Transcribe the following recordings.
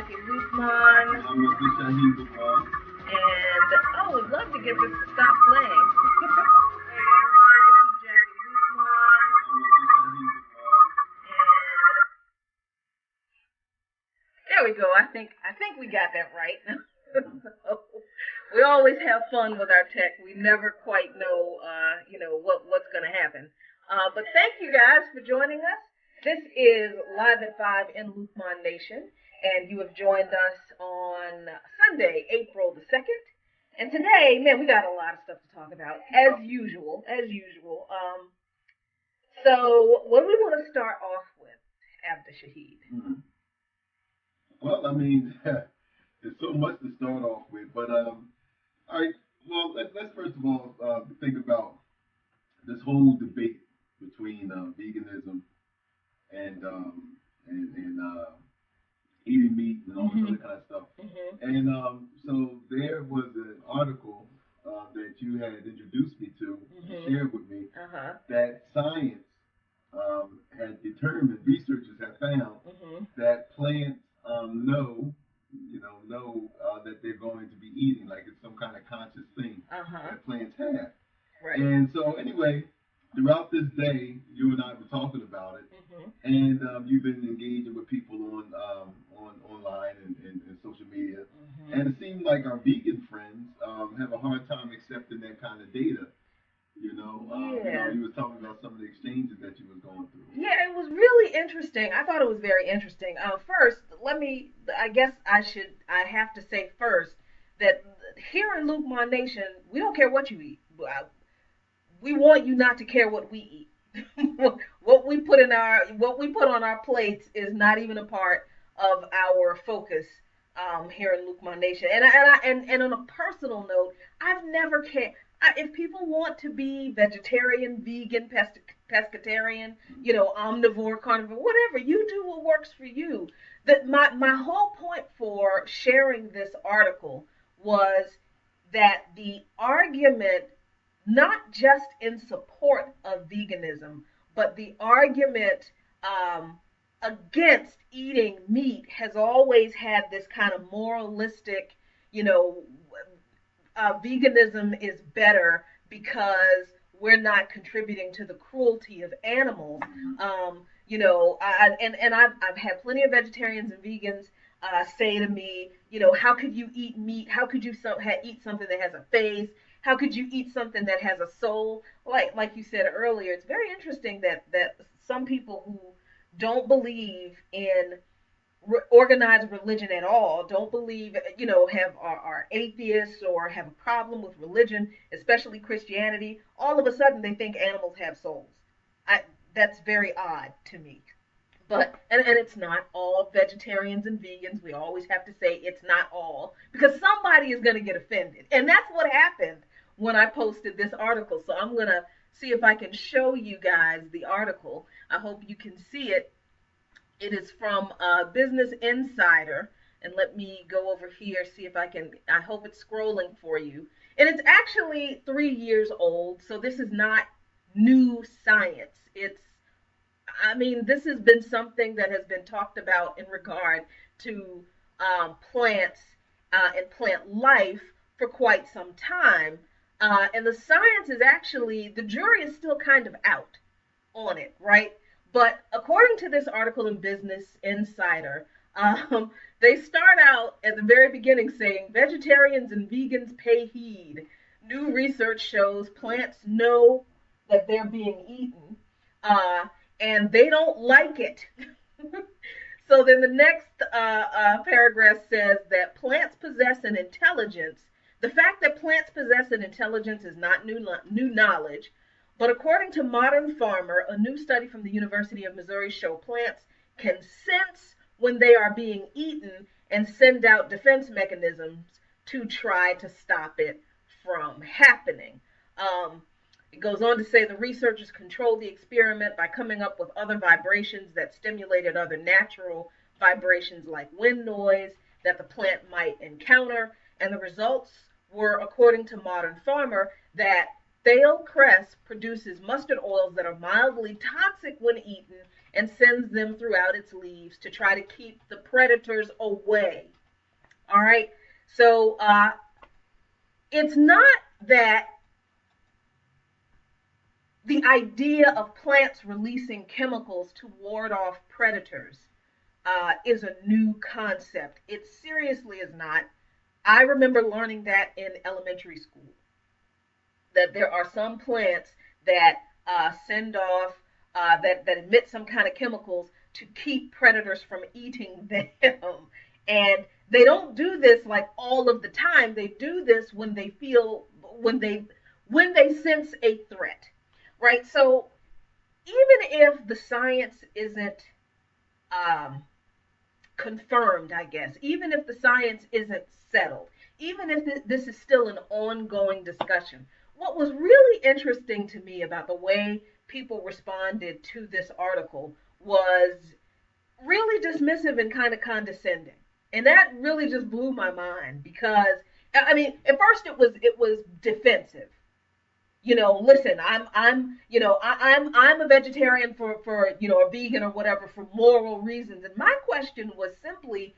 Jackie Luqmans. I'm Mr. Shaheed Luqmans. And, we'd love to get this to stop playing. Hey, everybody, this is Jackie Luqmans. I'm Mr. Shaheed Luqmans. And there we go. I think we got that right. So, we always have fun with our tech. We never quite know, what's going to happen. But thank you guys for joining us. This is Live at 5 in Luqman Nation, and you have joined us on Sunday, April the 2nd. And today, man, we got a lot of stuff to talk about, as usual. So what do we want to start off with, Abda Shaheed? Mm-hmm. Well, I mean, there's so much to start off with, but all right. Well, let's first of all think about this whole debate between veganism and eating meat and all this other kind of stuff. Mm-hmm. And so there was an article that you had introduced me to and shared with me that science had determined, researchers have found that plants know that they're going to be eating, like it's some kind of conscious thing that plants have. Right. And so anyway, throughout this day, you and I were talking about it, and you've been engaging with people on online and social media, and it seems like our vegan friends have a hard time accepting that kind of data. You were talking about some of the exchanges that you was going through. Yeah, it was really interesting. I thought it was very interesting. First, I have to say first that here in Luqman Nation, we don't care what you eat. We want you not to care what we eat. what we put on our plates is not even a part of our focus here in Luqman Nation. And on a personal note, I've never cared. If people want to be vegetarian, vegan, pescatarian, omnivore, carnivore, whatever, you do what works for you. That my whole point for sharing this article was that the argument, not just in support of veganism, but the argument against eating meat has always had this kind of moralistic, veganism is better because we're not contributing to the cruelty of animals. I've had plenty of vegetarians and vegans say to me, how could you eat meat? How could you eat something that has a face? How could you eat something that has a soul? Like you said earlier, it's very interesting that some people who don't believe in organized religion at all, don't believe, are atheists or have a problem with religion, especially Christianity, all of a sudden they think animals have souls. That's very odd to me. But and it's not all vegetarians and vegans. We always have to say it's not all, because somebody is going to get offended. And that's what happened when I posted this article. So I'm going to see if I can show you guys the article. I hope you can see it. It is from Business Insider. And let me go over here, see if I can, I hope it's scrolling for you. And it's actually 3 years old, so this is not new science. This has been something that has been talked about in regard to plants and plant life for quite some time. And the science is actually, the jury is still kind of out on it, right? But according to this article in Business Insider, they start out at the very beginning saying, vegetarians and vegans pay heed. New research shows plants know that they're being eaten, and they don't like it. So then the next paragraph says that plants possess an intelligence. The fact that plants possess an intelligence is not new knowledge. But according to Modern Farmer, a new study from the University of Missouri shows plants can sense when they are being eaten and send out defense mechanisms to try to stop it from happening. It goes on to say the researchers controlled the experiment by coming up with other vibrations that stimulated other natural vibrations like wind noise that the plant might encounter. And the results were, according to Modern Farmer, that Stale cress produces mustard oils that are mildly toxic when eaten and sends them throughout its leaves to try to keep the predators away. All right. So it's not that the idea of plants releasing chemicals to ward off predators is a new concept. It seriously is not. I remember learning that in elementary school, that there are some plants that send off, that emit some kind of chemicals to keep predators from eating them. And they don't do this like all of the time. They do this when they feel, when they sense a threat, right? So even if the science isn't um, confirmed, I guess, even if the science isn't settled, even if this is still an ongoing discussion, what was really interesting to me about the way people responded to this article was really dismissive and kind of condescending. And that really just blew my mind because I mean, at first it was defensive. Listen, I'm a vegetarian for a vegan or whatever for moral reasons. And my question was simply,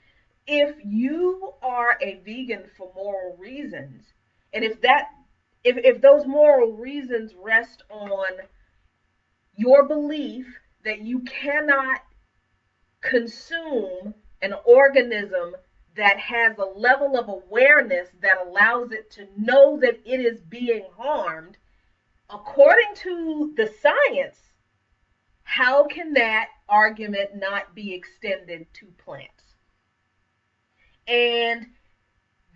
if you are a vegan for moral reasons, and if those moral reasons rest on your belief that you cannot consume an organism that has a level of awareness that allows it to know that it is being harmed, according to the science, how can that argument not be extended to plants? And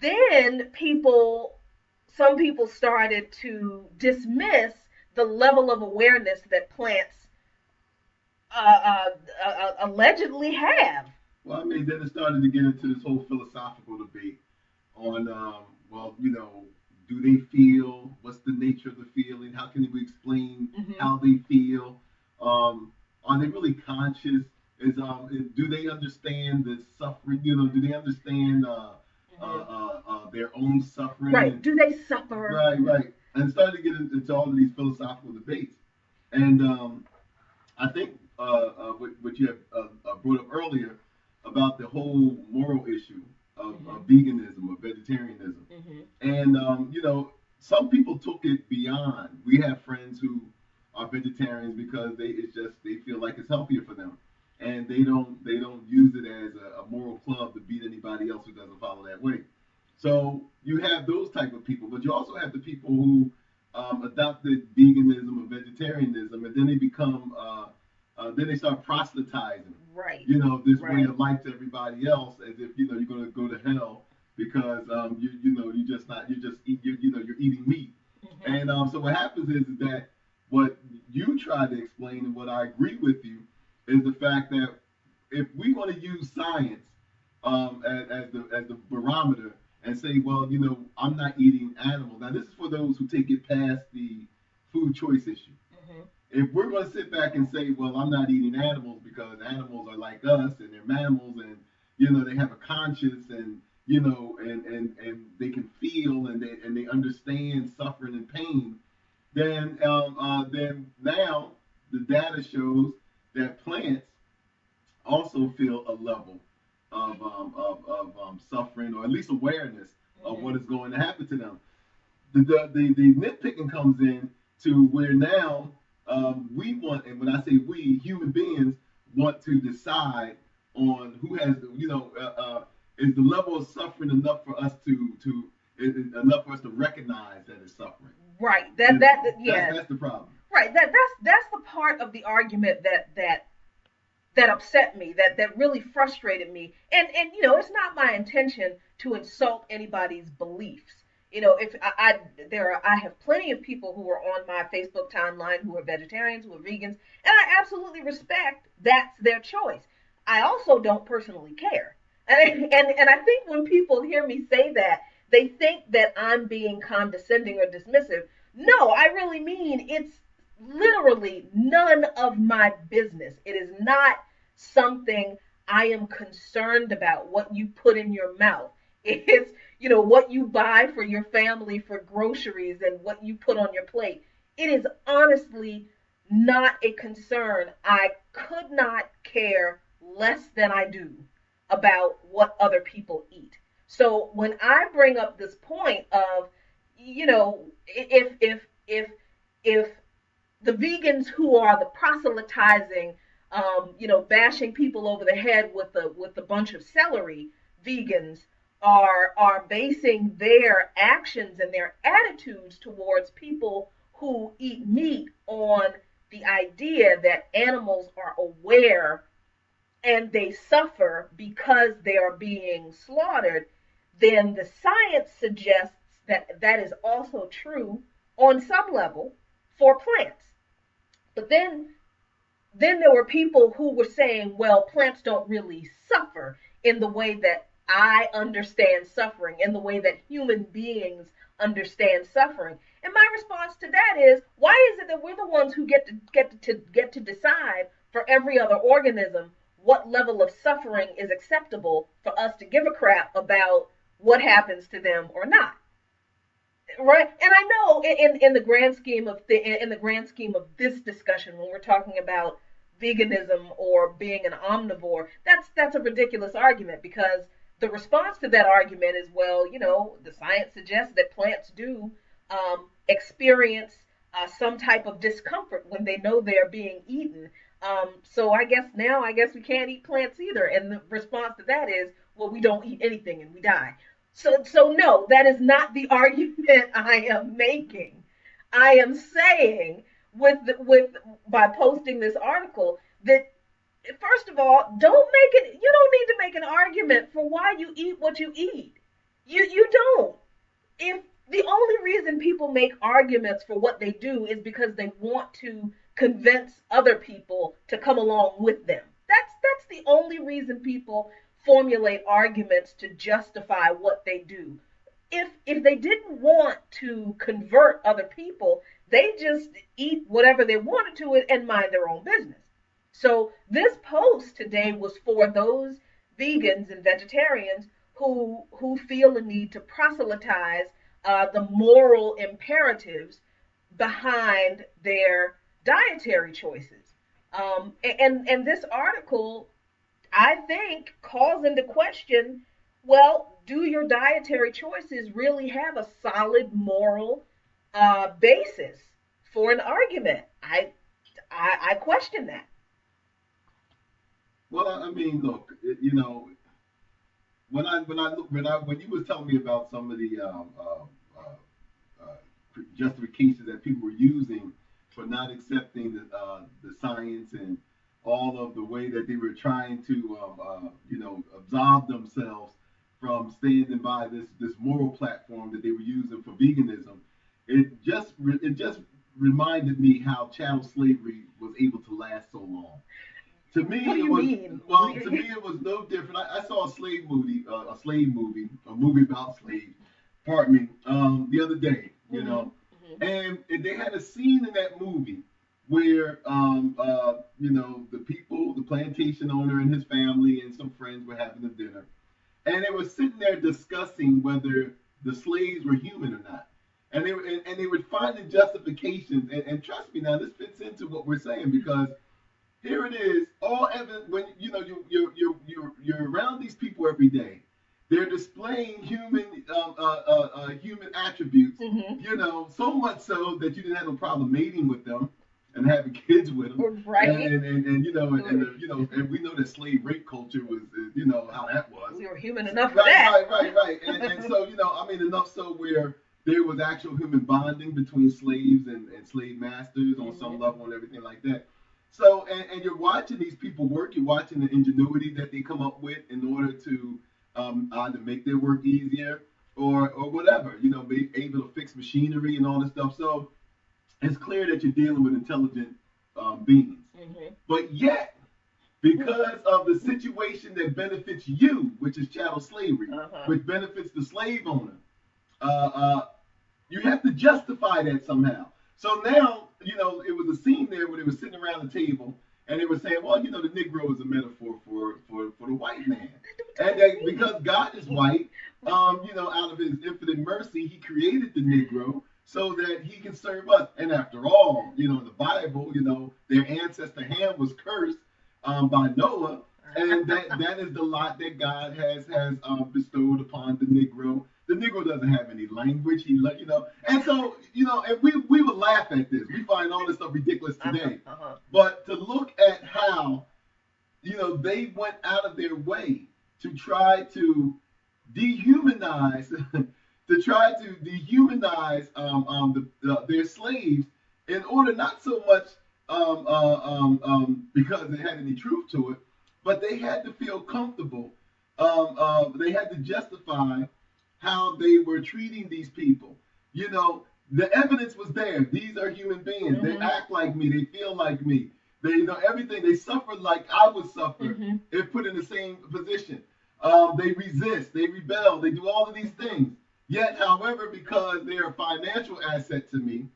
then some people started to dismiss the level of awareness that plants allegedly have. Well, I mean, then it started to get into this whole philosophical debate on, well, do they feel? What's the nature of the feeling? How can we explain Mm-hmm. how they feel? Are they really conscious? Do they understand the suffering? Do they understand Mm-hmm. their own suffering? Right. Do they suffer? Right, right. And started to get into all of these philosophical debates. And I think what you have brought up earlier about the whole moral issue of Mm-hmm. veganism or vegetarianism, Mm-hmm. and some people took it beyond. We have friends who are vegetarians because they feel like it's healthier for them, and they don't use it as a moral club to beat anybody else who doesn't follow that way. So you have those type of people, but you also have the people who adopted veganism or vegetarianism, and then they become then they start proselytizing, Right. this way Right. of life to everybody else, as if you're going to go to hell because you just not you just eat you're eating meat. Mm-hmm. And so what happens is that what you try to explain and what I agree with you is the fact that if we're going to use science as the barometer and say, well, I'm not eating animals. Now, this is for those who take it past the food choice issue. Mm-hmm. If we're going to sit back and say, well, I'm not eating animals because animals are like us and they're mammals and they have a conscience and and they can feel and they understand suffering and pain, then now the data shows that plants also feel a level of suffering or at least awareness of Mm-hmm. what is going to happen to them. The nitpicking comes in to where now we want, and when I say we, human beings want to decide on who has, is the level of suffering enough for us enough for us to recognize that it's suffering. Right. You That know, yes. that's the problem. Right. That's the part of the argument that upset me, that really frustrated me. And it's not my intention to insult anybody's beliefs. If I have plenty of people who are on my Facebook timeline who are vegetarians, who are vegans, and I absolutely respect that's their choice. I also don't personally care. And I think when people hear me say that, they think that I'm being condescending or dismissive. No, I really mean it's literally none of my business. It is not something I am concerned about what you put in your mouth. It's, what you buy for your family for groceries and what you put on your plate. It is honestly not a concern. I could not care less than I do about what other people eat. So when I bring up this point of, if the vegans who are the proselytizing, bashing people over the head with a bunch of celery, vegans are basing their actions and their attitudes towards people who eat meat on the idea that animals are aware and they suffer because they are being slaughtered, then the science suggests that that is also true on some level for plants. But then there were people who were saying, well, plants don't really suffer in the way that I understand suffering, in the way that human beings understand suffering. And my response to that is, why is it that we're the ones who get to decide for every other organism what level of suffering is acceptable for us to give a crap about what happens to them or not? Right, and I know in the grand scheme of in the grand scheme of this discussion, when we're talking about veganism or being an omnivore, that's a ridiculous argument, because the response to that argument is, well, the science suggests that plants do experience some type of discomfort when they know they're being eaten. So I guess we can't eat plants either, and the response to that is, well, we don't eat anything and we die. So no, that is not the argument I am making. I am saying, with by posting this article, that first of all, don't make it. You don't need to make an argument for why you eat what you eat. You don't. If the only reason people make arguments for what they do is because they want to convince other people to come along with them. That's the only reason people formulate arguments to justify what they do. If they didn't want to convert other people, they just eat whatever they wanted to and mind their own business. So this post today was for those vegans and vegetarians who feel a need to proselytize the moral imperatives behind their dietary choices. And this article, I think, calls into question, well, do your dietary choices really have a solid moral basis for an argument? I question that. Well, I mean, look, when you was telling me about some of the justifications that people were using for not accepting the science and all of the way that they were trying to absolve themselves from standing by this moral platform that they were using for veganism, it just reminded me how chattel slavery was able to last so long. To me, What do it you was mean? well. To me, it was no different. I saw a movie about slaves. Pardon me. The other day, Mm-hmm, mm-hmm, and they had a scene in that movie where, the people, the plantation owner and his family and some friends were having a dinner, and they were sitting there discussing whether the slaves were human or not. And they were finding justifications, and trust me, now this fits into what we're saying, because here it is, all evidence. When you're around these people every day, they're displaying human attributes. mm-hmm. So much so that you didn't have no problem mating with them and having kids with them. Right. And we know that slave rape culture was, how that was. We were human enough for Right, that. right. And so, I mean, enough so where there was actual human bonding between slaves and slave masters on some Mm-hmm. level and everything like that. So, and you're watching these people work, you're watching the ingenuity that they come up with in order to either make their work easier or whatever, be able to fix machinery and all this stuff. So it's clear that you're dealing with intelligent beings. Mm-hmm. But yet, because of the situation that benefits you, which is chattel slavery, Uh-huh. which benefits the slave owner, uh, uh, you have to justify that somehow. So now, it was a scene there where they were sitting around the table and they were saying, well, the Negro is a metaphor for the white man. That don't And tell because God is white, out of his infinite mercy, he created the Negro so that he can serve us. And after all, in the Bible, their ancestor Ham was cursed by Noah, and that is the lot that God has bestowed upon the Negro. The Negro doesn't have any language. And so and we would laugh at this. We find all this stuff ridiculous today. But to look at how they went out of their way to try to dehumanize, their slaves in order not so much because it had any truth to it, but they had to feel comfortable. They had to justify how they were treating these people. The evidence was there. These are human beings. They act like me. They feel like me. They everything. They suffer like I would suffer if put in the same position. They resist. They rebel. They do all of these things. Yet, however, because they're a financial asset to me,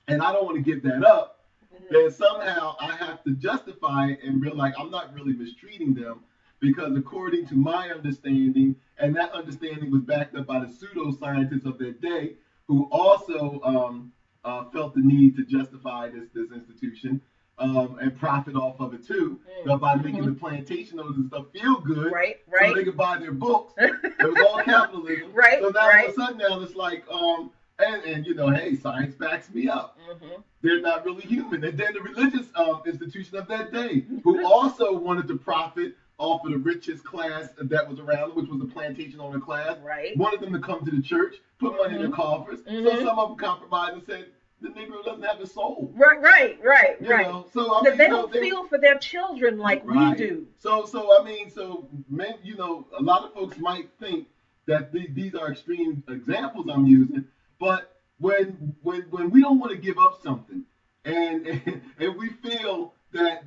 and I don't want to give that up, then somehow I have to justify it and realize I'm not really mistreating them, because according to my understanding, and that understanding was backed up by the pseudoscientists of their day, who also felt the need to justify this institution and profit off of it too, by making the plantation owners and stuff feel good, right. So they could buy their books. It was all capitalism, right? So now all of a sudden now it's like, and hey, science backs me up. They're not really human. And then the religious institution of that day, who also wanted to profit off of the richest class that was around, which was the plantation owner class, wanted them to come to the church, put money in their coffers. So some of them compromised and said, the Negro doesn't have a soul. Right. So they don't feel for their children like we do. So men, a lot of folks might think that these are extreme examples I'm using, but when we don't want to give up something, and we feel that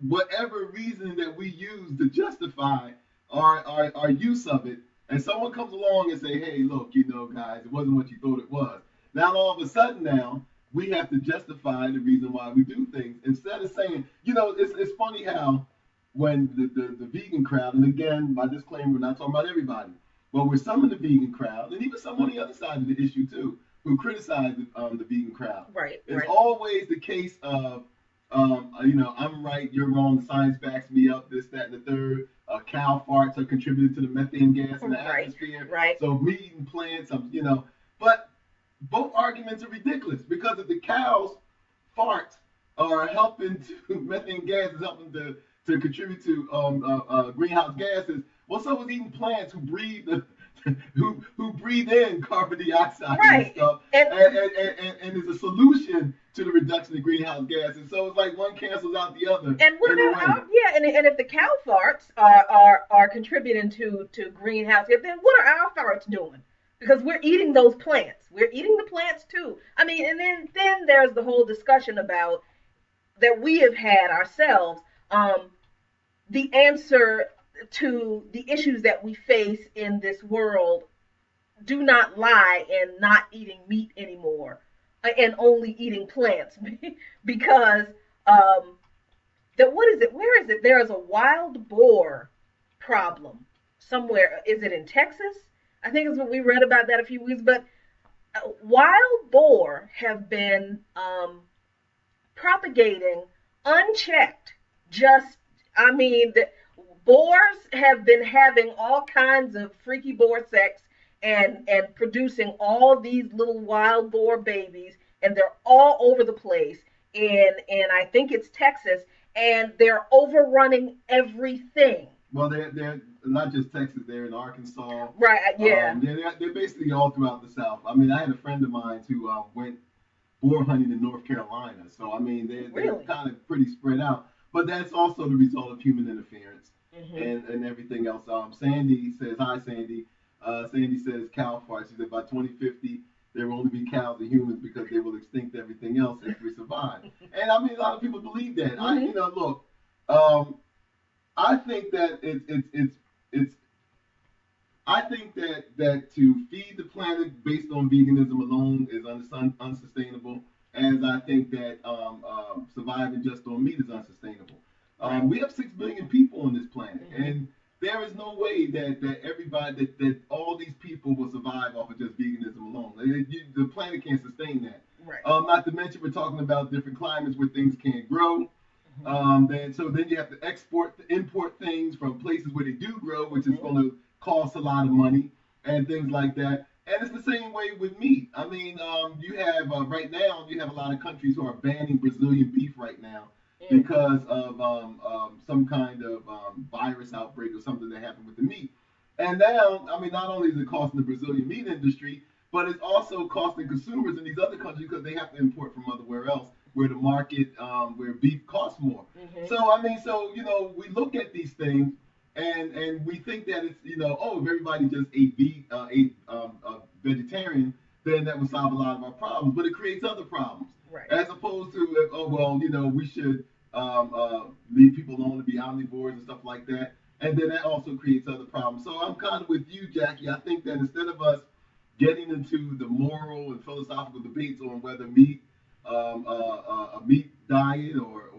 whatever reason that we use to justify our use of it, and someone comes along and say, hey, look, guys, it wasn't what you thought it was. Now, all of a sudden now, we have to justify the reason why we do things. Instead of saying, it's funny how when the vegan crowd, and again, my disclaimer, we're not talking about everybody, but with some of the vegan crowd, and even some on the other side of the issue too, who criticize the vegan crowd. It's always the case of, I'm right, you're wrong, the science backs me up, this, that, and the third. Cow farts are contributing to the methane gas in the atmosphere. So meat eating plants, but both arguments are ridiculous, because if the cows' farts are helping to methane gas is helping to contribute to greenhouse gases, well, so is eating plants who breathe who breathe in carbon dioxide and stuff, and is a solution to the reduction of greenhouse gases. So it's like one cancels out the other. And what about and if the cow farts are contributing to greenhouse gas, then what are our farts doing? Because we're eating those plants. We're eating the plants too. I mean, and then there's the whole discussion about that we have had ourselves. The answer to the issues that we face in this world do not lie in not eating meat anymore and only eating plants, because what is it? Where is it? There is a wild boar problem somewhere. Is it in Texas? I think it's what we read about that a few weeks. But wild boar have been propagating unchecked. Boars have been having all kinds of freaky boar sex and producing all these little wild boar babies, and they're all over the place. And I think it's Texas, and they're overrunning everything. Well, they're not just Texas; they're in Arkansas. Right. Yeah. They're basically all throughout the South. I mean, I had a friend of mine who went boar hunting in North Carolina. So I mean, they're kind of pretty spread out. But that's also the result of human interference and everything else. Sandy says, hi, Sandy. Sandy says cow farts. She said by 2050 there will only be cows and humans because they will extinct everything else if we survive. And I mean, a lot of people believe that. Look. I think that I think that to feed the planet based on veganism alone is unsustainable, as I think that surviving just on meat is unsustainable. We have 6 billion people on this planet, and there is no way that everybody that all these people will survive off of just veganism alone. The planet can't sustain that. Right. Not to mention we're talking about different climates where things can't grow. Then you have to import things from places where they do grow, which is going to cost a lot of money and things like that. And it's the same way with meat. I mean, you have right now you have a lot of countries who are banning Brazilian beef right now because of some kind of virus outbreak or something that happened with the meat. And now, I mean, not only is it costing the Brazilian meat industry, but it's also costing consumers in these other countries because they have to import from everywhere else where the market, where beef costs more. So, I mean, we look at these things and we think that it's, if everybody just ate vegetarian, then that would solve a lot of our problems. But it creates other problems. Right. As opposed to, we should leave people alone to be omnivores and stuff like that. And then that also creates other problems. So I'm kind of with you, Jackie. I think that instead of us getting into the moral and philosophical debates on whether a meat diet or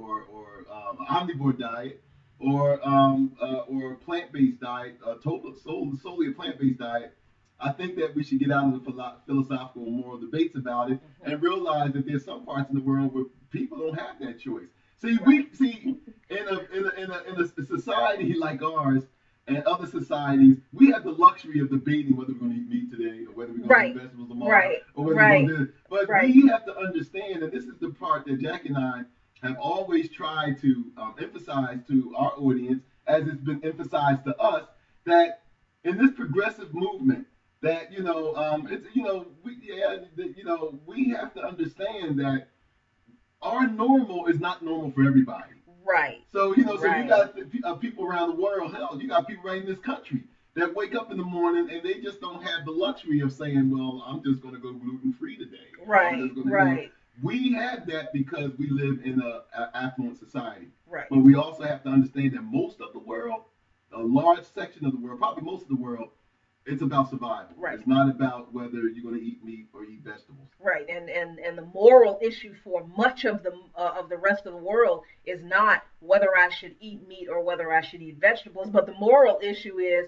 omnivore diet or plant-based diet, solely a plant-based diet, I think that we should get out of the philosophical and moral debates about it and realize that there's some parts in the world where people don't have that choice. See, in a society like ours and other societies, we have the luxury of debating whether we're going to eat meat today or whether we're going to eat vegetables tomorrow or whether we're going to do this. But we have to understand, and this is the part that Jack and I have always tried to emphasize to our audience, as it's been emphasized to us, that in this progressive movement, that we have to understand that our normal is not normal for everybody. Right. So you got people around the world. Hell, you got people right in this country that wake up in the morning and they just don't have the luxury of saying, "Well, I'm just going to go gluten free today." Right. We have that because we live in an affluent society. Right. But we also have to understand that most of the world, a large section of the world, probably most of the world, it's about survival. Right. It's not about whether you're going to eat meat or eat vegetables. Right, and the moral issue for much of the rest of the world is not whether I should eat meat or whether I should eat vegetables, but the moral issue is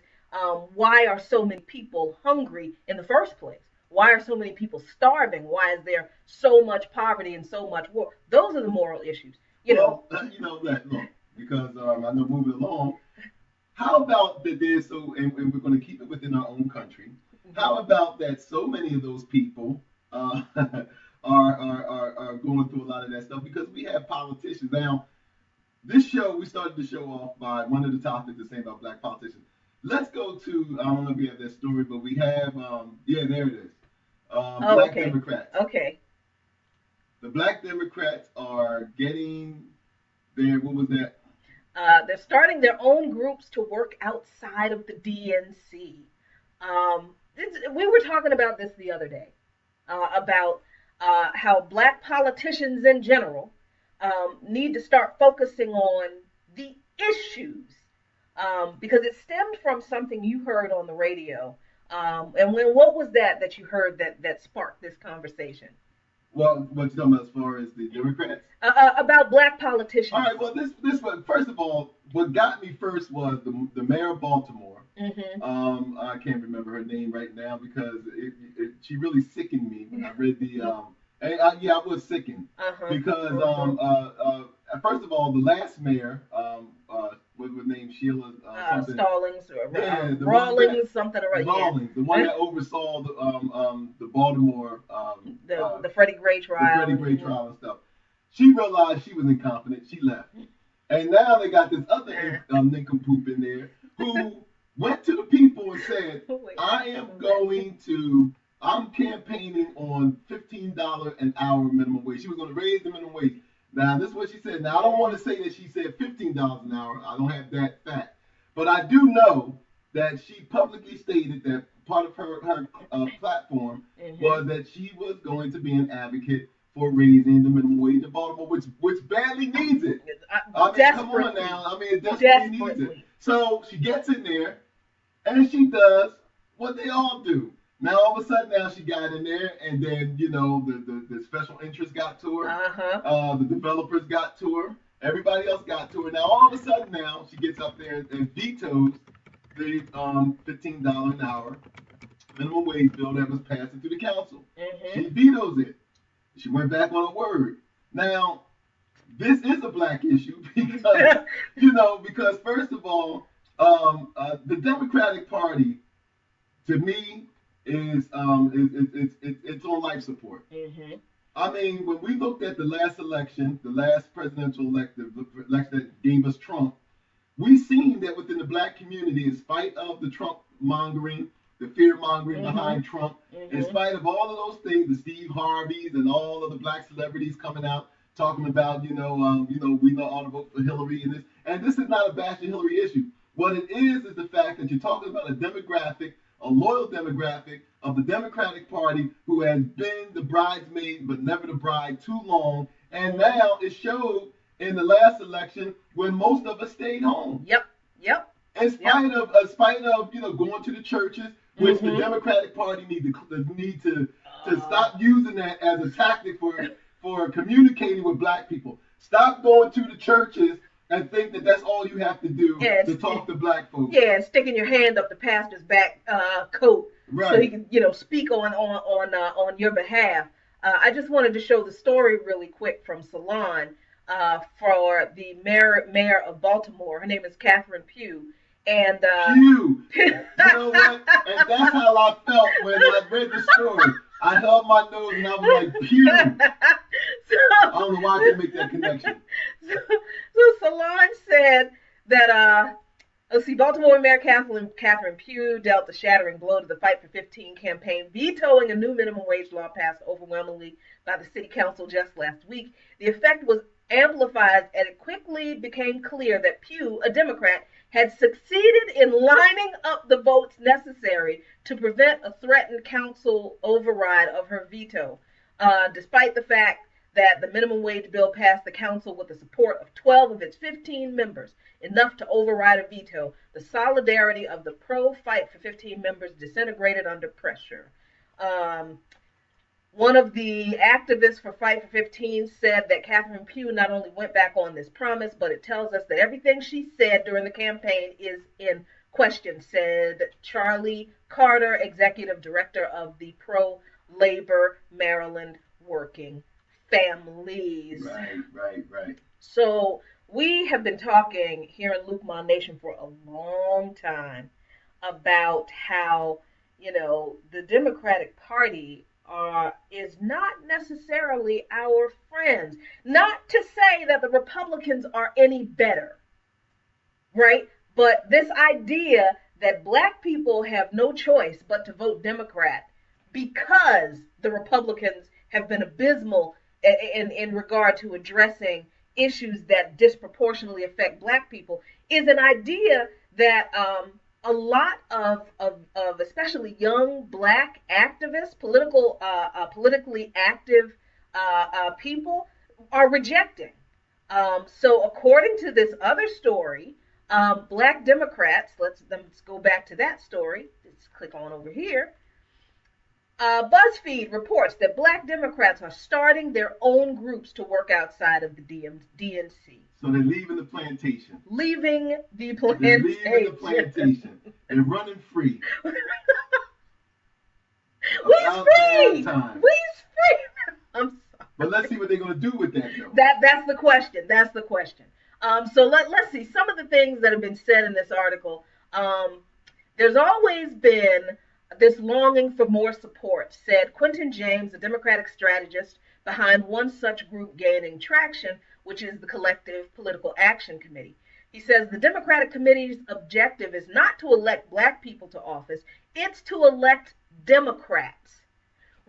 why are so many people hungry in the first place? Why are so many people starving? Why is there so much poverty and so much war? Those are the moral issues. Look, because I know moving along. How about that there's and we're going to keep it within our own country. How about that so many of those people are going through a lot of that stuff because we have politicians. Now, we started the show off by one of the topics to say about black politicians. Let's go to, I don't know if we have that story, but we have, there it is. Black Democrats. Okay. The black Democrats are getting their, what was that? They're starting their own groups to work outside of the DNC. We were talking about this the other day, about how black politicians in general need to start focusing on the issues, because it stemmed from something you heard on the radio. And what was that you heard that sparked this conversation? Well, what you talking about as far as the Democrats? About black politicians. All right. Well, this one. First of all, what got me first was the mayor of Baltimore. Mm-hmm. I can't remember her name right now because she really sickened me when I read the. I was sickened because first of all, the last mayor, what was her name? Sheila Stallings or Rawlings, something or other. Rawlings, the one that oversaw the Baltimore the Freddie Gray trial. The Freddie Gray trial and stuff. She realized she was incompetent. She left, and now they got this other nincompoop in there who went to the people and said, I'm campaigning on $15 an hour minimum wage. She was going to raise the minimum wage. Now, this is what she said. Now, I don't want to say that she said $15 an hour. I don't have that fact. But I do know that she publicly stated that part of her platform was that she was going to be an advocate for raising the minimum wage in Baltimore, which badly needs it. I mean, come on now. I mean, it desperately needs it. So she gets in there, and she does what they all do. Now, all of a sudden, now she got in there, and then, the special interests got to her. The developers got to her. Everybody else got to her. Now, all of a sudden, now, she gets up there and vetoes the $15 an hour minimum wage bill that was passed through the council. Mm-hmm. She vetoes it. She went back on her word. Now, this is a black issue because, because first of all, the Democratic Party, to me, it's on life support. Mm-hmm. I mean, when we looked at the last election, the last presidential election that gave us Trump, we seen that within the black community, in spite of the Trump mongering, the fear mongering Mm-hmm. behind Trump, Mm-hmm. in spite of all of those things, the Steve Harveys and all of the black celebrities coming out talking about, we know all to vote for Hillary and this is not a bash of Hillary issue. What it is the fact that you're talking about a demographic, a loyal demographic of the Democratic Party who has been the bridesmaid but never the bride too long, and now it showed in the last election when most of us stayed home. Yep. In spite of going to the churches, which the Democratic Party need to stop using that as a tactic for communicating with black people. Stop going to the churches and think that that's all you have to do to talk to black folks. Yeah, and sticking your hand up the pastor's back coat so he can speak on your behalf. I just wanted to show the story really quick from Salon for the mayor of Baltimore. Her name is Catherine Pugh. And Pugh. You know what? And that's how I felt when I read the story. I held my nose and I was like, Pugh. I don't know why I didn't make that connection. So Salon said that Baltimore Mayor Catherine Pugh dealt a shattering blow to the Fight for 15 campaign, vetoing a new minimum wage law passed overwhelmingly by the city council just last week. The effect was amplified as it quickly became clear that Pugh, a Democrat, had succeeded in lining up the votes necessary to prevent a threatened council override of her veto, despite the fact that the minimum wage bill passed the council with the support of 12 of its 15 members, enough to override a veto. The solidarity of the pro-Fight for 15 members disintegrated under pressure. One of the activists for Fight for 15 said that Catherine Pugh not only went back on this promise, but it tells us that everything she said during the campaign is in question, said Charlie Carter, executive director of the pro-labor Maryland Working Families. Right. So we have been talking here in Luqman Nation for a long time about how, the Democratic Party is not necessarily our friends. Not to say that the Republicans are any better, right? But this idea that black people have no choice but to vote Democrat because the Republicans have been abysmal in regard to addressing issues that disproportionately affect black people is an idea that a lot of especially young black activists, politically active people are rejecting. So according to this other story, black Democrats, let's go back to that story. Let's click on over here. BuzzFeed reports that black Democrats are starting their own groups to work outside of the DNC. So they're leaving the plantation. Leaving the plantation. They're running free. We's free. I'm sorry. But let's see what they're going to do with that, though. That's the question. So let's see some of the things that have been said in this article. There's always been this longing for more support, said Quentin James, a Democratic strategist behind one such group gaining traction, which is the Collective Political Action Committee. He says the Democratic Committee's objective is not to elect black people to office, it's to elect Democrats.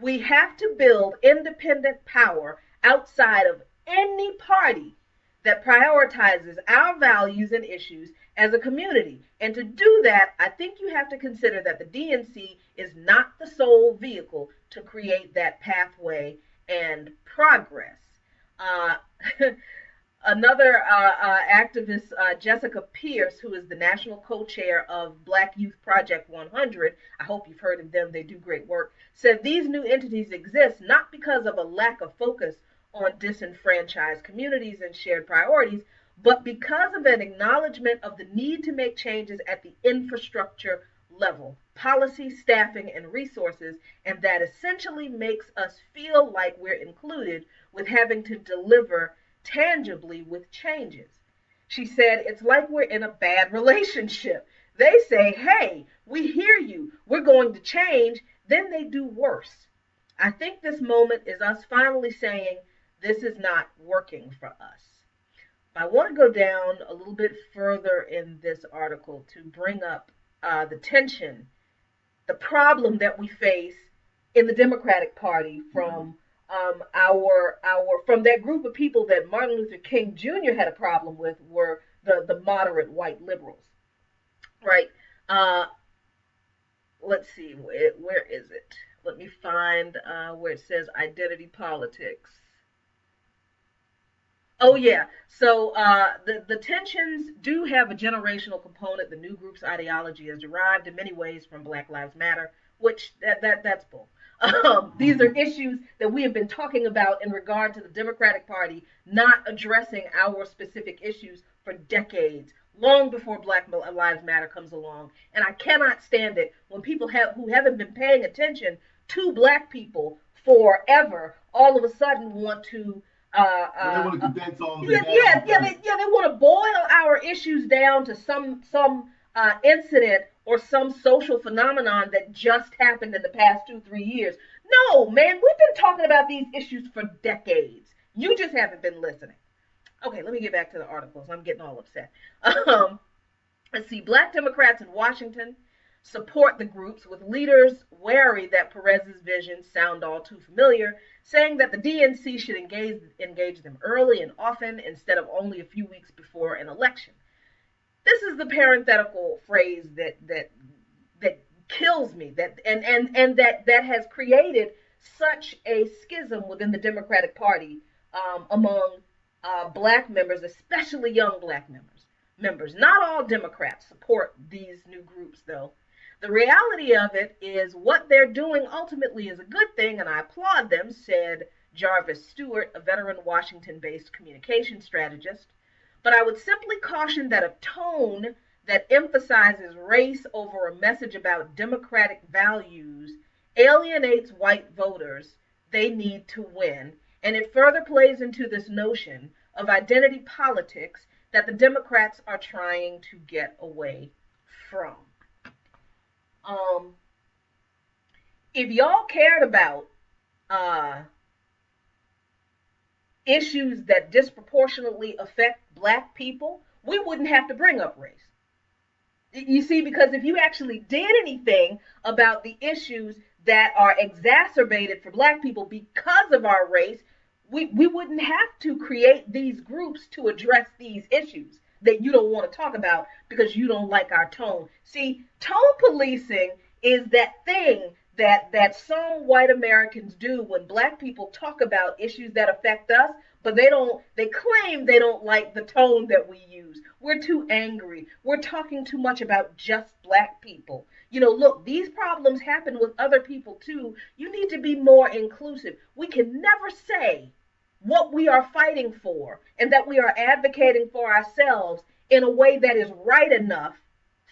We have to build independent power outside of any party that prioritizes our values and issues as a community. And to do that, I think you have to consider that the DNC is not the sole vehicle to create that pathway and progress. Another activist, Jessica Pierce, who is the national co-chair of Black Youth Project 100, I hope you've heard of them, they do great work, said these new entities exist not because of a lack of focus on disenfranchised communities and shared priorities, but because of an acknowledgement of the need to make changes at the infrastructure level. policy, staffing, and resources, and that essentially makes us feel like we're included with having to deliver tangibly with changes. She said, it's like we're in a bad relationship. They say, hey, we hear you, we're going to change, then they do worse. I think this moment is us finally saying, this is not working for us. I want to go down a little bit further in this article to bring up the tension, the problem that we face in the Democratic Party from our from that group of people that Martin Luther King Jr. had a problem with were the moderate white liberals, right? Uh, let's see, where is it? Let me find where it says identity politics. Oh yeah. So the tensions do have a generational component. The new group's ideology is derived in many ways from Black Lives Matter, which that's bull. These are issues that we have been talking about in regard to the Democratic Party not addressing our specific issues for decades, long before Black Lives Matter comes along. And I cannot stand it when people who haven't been paying attention to Black people forever all of a sudden want to they want to condense all of it yeah, down. they want to boil our issues down to some incident or some social phenomenon that just happened in the past 2-3 years. No, man, we've been talking about these issues for decades. You just haven't been listening. Okay, let me get back to the articles. I'm getting all upset. Let's see. Black Democrats in Washington support the groups, with leaders wary that Perez's visions sound all too familiar, saying that the DNC should engage them early and often instead of only a few weeks before an election. This is the parenthetical phrase that kills me, and that has created such a schism within the Democratic Party among Black members, especially young Black members. Not all Democrats support these new groups, though. The reality of it is what they're doing ultimately is a good thing, and I applaud them, said Jarvis Stewart, a veteran Washington-based communication strategist. But I would simply caution that a tone that emphasizes race over a message about democratic values alienates white voters they need to win, and it further plays into this notion of identity politics that the Democrats are trying to get away from. If y'all cared about issues that disproportionately affect Black people, we wouldn't have to bring up race. You see, because if you actually did anything about the issues that are exacerbated for Black people because of our race, we wouldn't have to create these groups to address these issues that you don't want to talk about because you don't like our tone. See, tone policing is that thing that some white Americans do when Black people talk about issues that affect us, but they claim they don't like the tone that we use. We're too angry. We're talking too much about just Black people. Look, these problems happen with other people too. You need to be more inclusive. We can never say what we are fighting for and that we are advocating for ourselves in a way that is right enough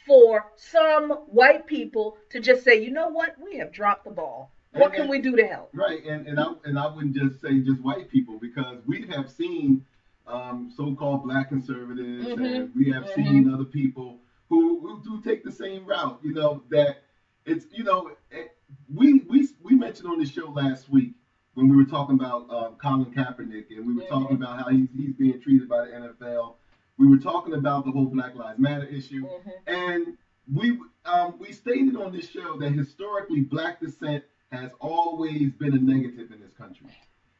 for some white people to just say, you know what, we have dropped the ball. What can we do to help? Right, and I wouldn't just say just white people, because we have seen so-called Black conservatives, and we have seen other people who do take the same route. That it's we mentioned on the show last week when we were talking about Colin Kaepernick, and we were talking about how he's being treated by the NFL. We were talking about the whole Black Lives Matter issue, and we stated on this show that historically Black descent has always been a negative in this country.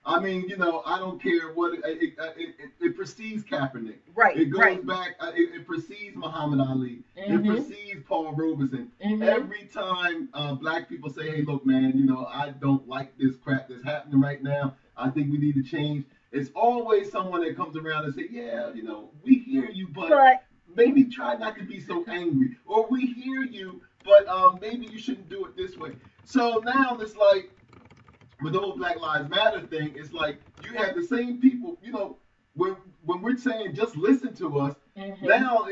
I mean, I don't care what it precedes Kaepernick. Right. It goes right. back. It precedes Muhammad Ali. It precedes Paul Robeson. Every time Black people say, "Hey, look, man, I don't like this crap that's happening right now. I think we need to change." It's always someone that comes around and say, "Yeah, we hear you, but maybe try not to be so angry." Or we hear you, but maybe you shouldn't do it this way. So now it's like, with the whole Black Lives Matter thing, it's like you have the same people, when we're saying just listen to us, now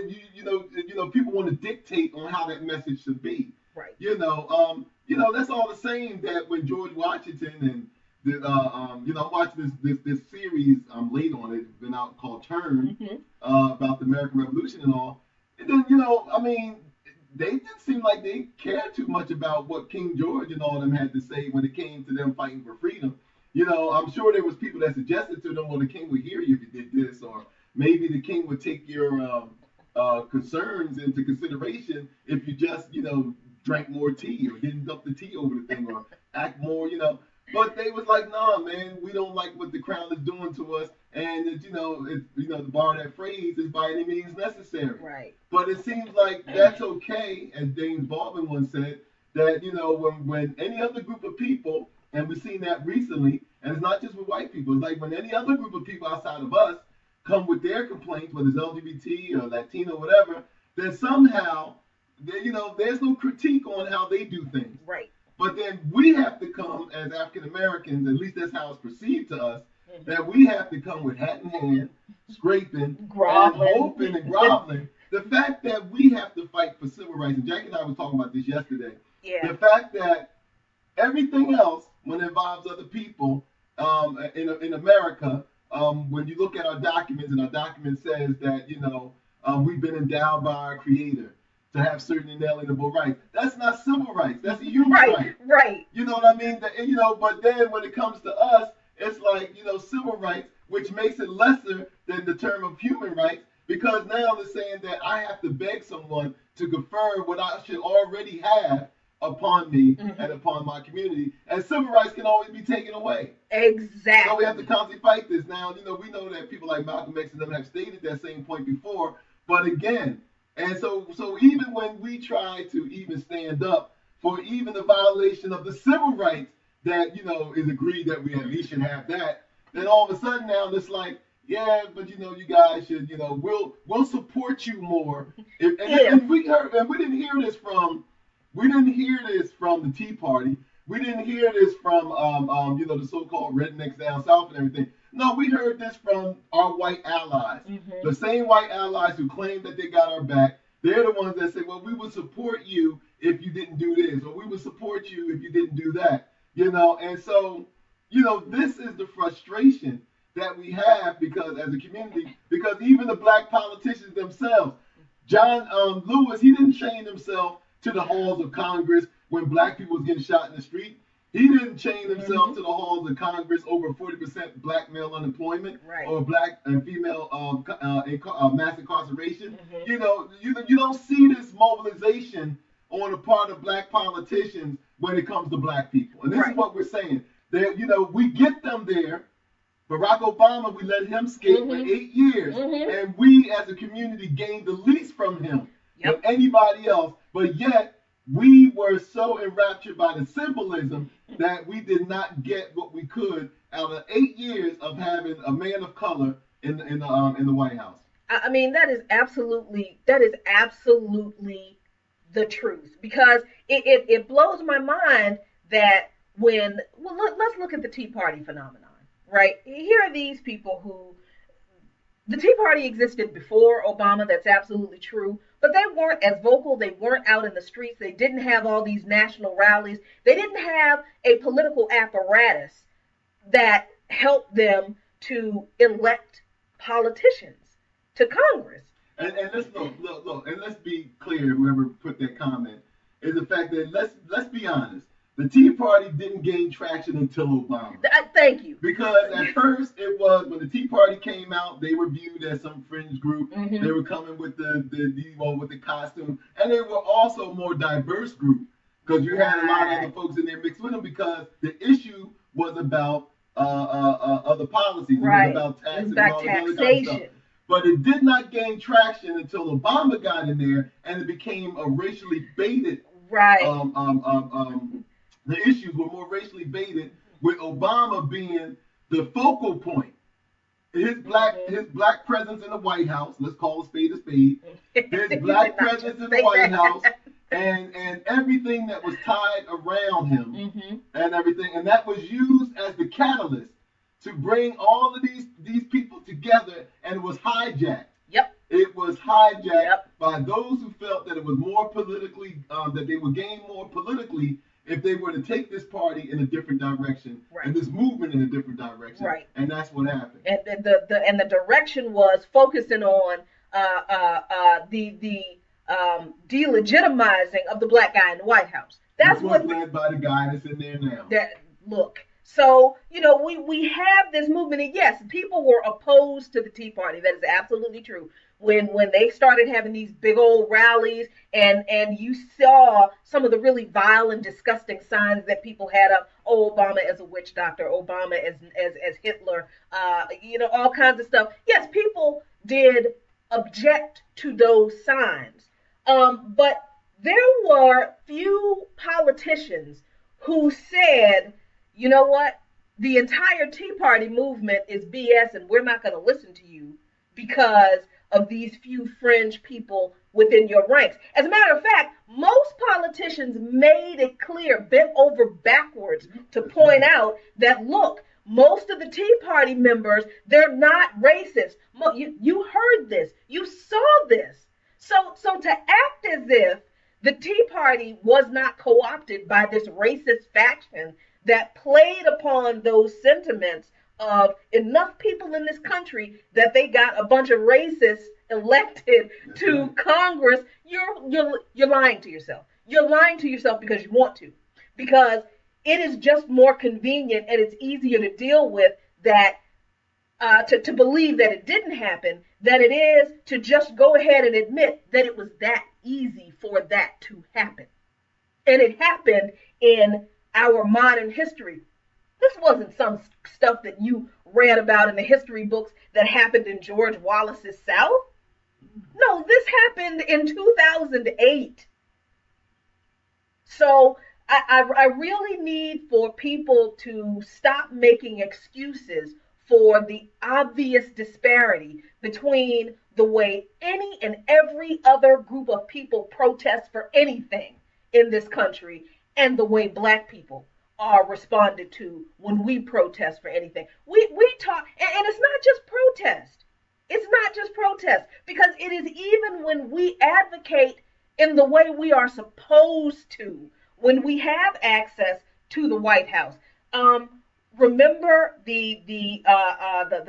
people want to dictate on how that message should be. Right. That's all the same that when George Washington and I'm watching this series. I'm late on it. It's been out called Turn, about the American Revolution and all. And then they didn't seem like they cared too much about what King George and all of them had to say when it came to them fighting for freedom. I'm sure there was people that suggested to them, well, the king would hear you if you did this, or maybe the king would take your concerns into consideration if you just, drank more tea or didn't dump the tea over the thing or act more. But they was like, nah, man, we don't like what the crown is doing to us, and to borrow that phrase, is by any means necessary. Right. But it seems like that's okay, as James Baldwin once said, that when any other group of people, and we've seen that recently, and it's not just with white people, it's like when any other group of people outside of us come with their complaints, whether it's LGBT or Latino or whatever, then somehow, there's no critique on how they do things. Right. But then we have to come as African Americans, at least that's how it's perceived to us, that we have to come with hat in hand, scraping, groveling, and hoping and groveling. The fact that we have to fight for civil rights, and Jackie and I was talking about this yesterday. Yeah. The fact that everything else, when it involves other people in America, when you look at our documents, and our document says that we've been endowed by our Creator to have certain inalienable rights. That's not civil rights. That's a human right. Right. You know what I mean? But then when it comes to us, it's like, civil rights, which makes it lesser than the term of human rights, because now they're saying that I have to beg someone to confer what I should already have upon me and upon my community. And civil rights can always be taken away. Exactly. So we have to constantly fight this. Now, we know that people like Malcolm X and them have stated that same point before, but again, and so even when we try to even stand up for even the violation of the civil rights that, is agreed that we at least should have that, then all of a sudden now it's like, yeah, but you guys should, we'll support you more. And we didn't hear this from the Tea Party. We didn't hear this from the so-called rednecks down south and everything. No, we heard this from our white allies. The same white allies who claim that they got our back. They're the ones that say, well, we would support you if you didn't do this, or we would support you if you didn't do that. And so, this is the frustration that we have because as a community, because even the black politicians themselves, John Lewis, he didn't chain himself to the halls of Congress when black people was getting shot in the street. He didn't chain himself to the halls of Congress over 40% black male unemployment or black and female mass incarceration. You don't see this mobilization on the part of black politicians when it comes to black people. And this is what we're saying. That we get them there. Barack Obama, we let him skate for 8 years, and we as a community gained the least from him than anybody else. But yet, we were so enraptured by the symbolism that we did not get what we could out of 8 years of having a man of color in the White House. I mean, that is absolutely the truth, because it blows my mind that let's look at the Tea Party phenomenon, right? Here are these people who, the Tea Party existed before Obama, that's absolutely true, but they weren't as vocal, they weren't out in the streets, they didn't have all these national rallies, they didn't have a political apparatus that helped them to elect politicians to Congress. And let's look, and let's be clear, whoever put that comment, is the fact that let's be honest. The Tea Party didn't gain traction until Obama. Thank you. Because at first it was, when the Tea Party came out, they were viewed as some fringe group. They were coming with the costume, and they were also a more diverse group because you had a lot of other folks in there mixed with them because the issue was about other policies. It was about taxes and all this other kind of stuff. But it did not gain traction until Obama got in there, and it became a racially baited. The issues were more racially baited, with Obama being the focal point. His black presence in the White House, let's call a spade a spade. His black presence in the White House, and everything that was tied around him, and everything, and that was used as the catalyst to bring all of these people together, and it was hijacked. It was hijacked by those who felt that it was more politically, that they would gain more politically if they were to take this party in a different direction and this movement in a different direction. Right. And that's what happened. And the direction was focusing on the delegitimizing of the black guy in the White House. That's what led by the guy that's in there now. Look. So, we have this movement, and yes, people were opposed to the Tea Party. That is absolutely true. When they started having these big old rallies, and you saw some of the really vile and disgusting signs that people had up, Obama as a witch doctor, Obama as Hitler, all kinds of stuff. Yes, people did object to those signs. But there were few politicians who said, you know what? The entire Tea Party movement is BS, and we're not going to listen to you because of these few fringe people within your ranks. As a matter of fact, most politicians made it clear, bent over backwards, to point out that, look, most of the Tea Party members, they're not racist. You heard this. You saw this. So to act as if the Tea Party was not co-opted by this racist faction that played upon those sentiments of enough people in this country that they got a bunch of racists elected to Congress, you're lying to yourself. You're lying to yourself because you want to. Because it is just more convenient and it's easier to deal with that, to believe that it didn't happen, than it is to just go ahead and admit that it was that easy for that to happen. And it happened in our modern history. This wasn't some stuff that you read about in the history books that happened in George Wallace's South. No, this happened in 2008. So I really need for people to stop making excuses for the obvious disparity between the way any and every other group of people protest for anything in this country and the way black people are responded to when we protest for anything. We talk, and it's not just protest. It's not just protest, because it is even when we advocate in the way we are supposed to, when we have access to the White House. Remember the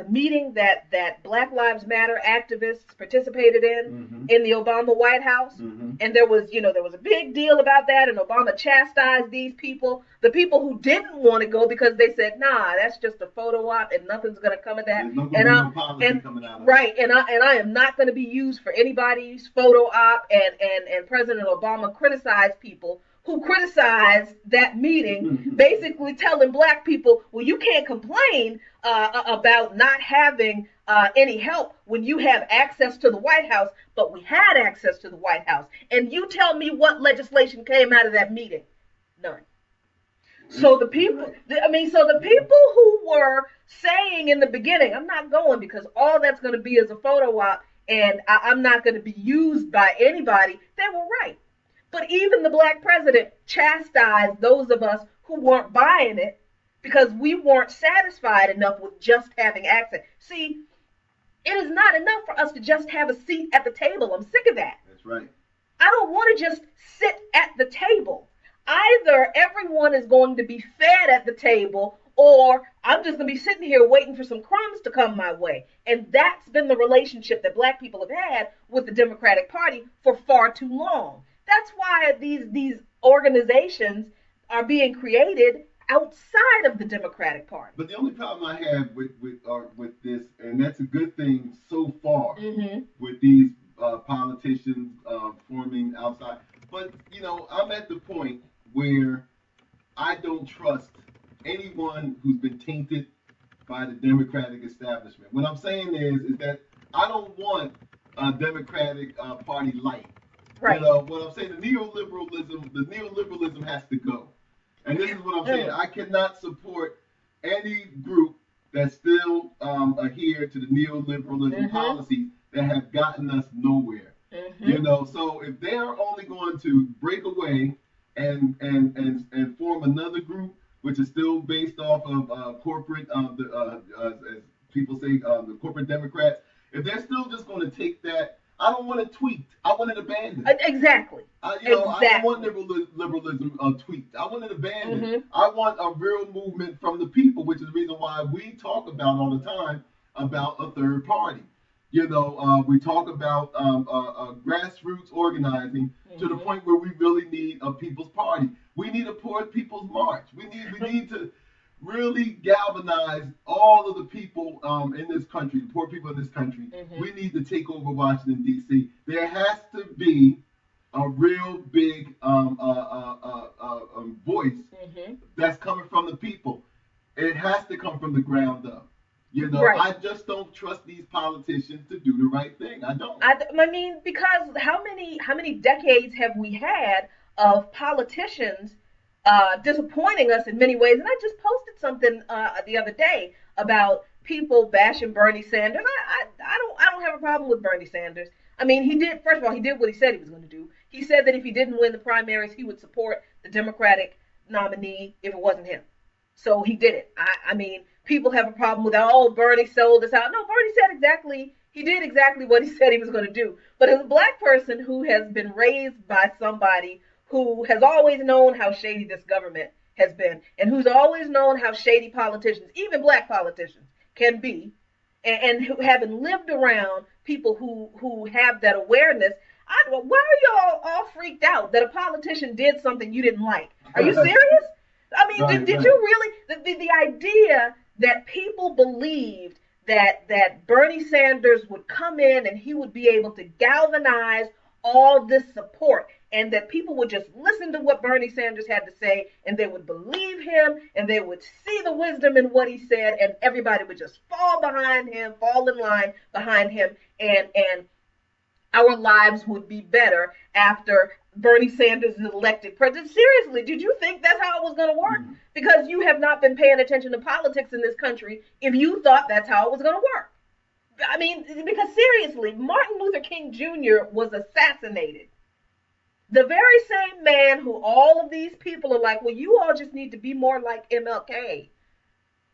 meeting that Black Lives Matter activists participated in the Obama White House, and there was a big deal about that, and Obama chastised these people, the people who didn't want to go because they said, nah, that's just a photo op and nothing's going to come of that. Right, and I am not going to be used for anybody's photo op, and President Obama criticized people who criticized that meeting, basically telling black people, well, you can't complain about not having any help when you have access to the White House, but we had access to the White House. And you tell me what legislation came out of that meeting? None. So the people who were saying in the beginning, I'm not going because all that's going to be is a photo op and I'm not going to be used by anybody, they were right. But even the black president chastised those of us who weren't buying it because we weren't satisfied enough with just having access. See, it is not enough for us to just have a seat at the table. I'm sick of that. That's right. I don't want to just sit at the table. Either everyone is going to be fed at the table, or I'm just going to be sitting here waiting for some crumbs to come my way. And that's been the relationship that black people have had with the Democratic Party for far too long. That's why these organizations are being created outside of the Democratic Party. But the only problem I have with this, and that's a good thing so far, with these politicians forming outside. But I'm at the point where I don't trust anyone who's been tainted by the Democratic establishment. What I'm saying is that I don't want a Democratic Party light. Right. What I'm saying, the neoliberalism has to go. And this is what I'm saying. I cannot support any group that still adhere to the neoliberalism policies that have gotten us nowhere. So if they're only going to break away and form another group, which is still based off of corporate, as people say, the corporate Democrats, if they're still just going to take that, I don't want it tweaked. I want it abandoned. Exactly. I don't want liberalism tweaked. I want it abandoned. Mm-hmm. I want a real movement from the people, which is the reason why we talk about all the time about a third party. We talk about grassroots organizing to the point where we really need a people's party. We need a poor people's march. We need to really galvanize all of the people in this country, the poor people in this country. We need to take over Washington, D.C. There has to be a real big voice that's coming from the people. It has to come from the ground up. Right. I just don't trust these politicians to do the right thing. I don't. I mean, because how many decades have we had of politicians disappointing us in many ways? And I just posted something the other day about people bashing Bernie Sanders. I don't have a problem with Bernie Sanders. I mean, first of all, he did what he said he was going to do. He said that if he didn't win the primaries, he would support the Democratic nominee if it wasn't him. So he did it. I mean, people have a problem with, oh, Bernie sold us out. No, he did exactly what he said he was going to do. But as a black person who has been raised by somebody who has always known how shady this government has been, and who's always known how shady politicians, even black politicians, can be, and who haven't lived around people who have that awareness, why are y'all all freaked out that a politician did something you didn't like? Are you serious? I mean, did you really, the idea that people believed that Bernie Sanders would come in and he would be able to galvanize all this support, and that people would just listen to what Bernie Sanders had to say, and they would believe him, and they would see the wisdom in what he said, and everybody would just fall in line behind him, and our lives would be better after Bernie Sanders is elected president. Seriously, did you think that's how it was going to work? Because you have not been paying attention to politics in this country if you thought that's how it was going to work. I mean, because seriously, Martin Luther King Jr. was assassinated. The very same man who all of these people are like, well, you all just need to be more like MLK.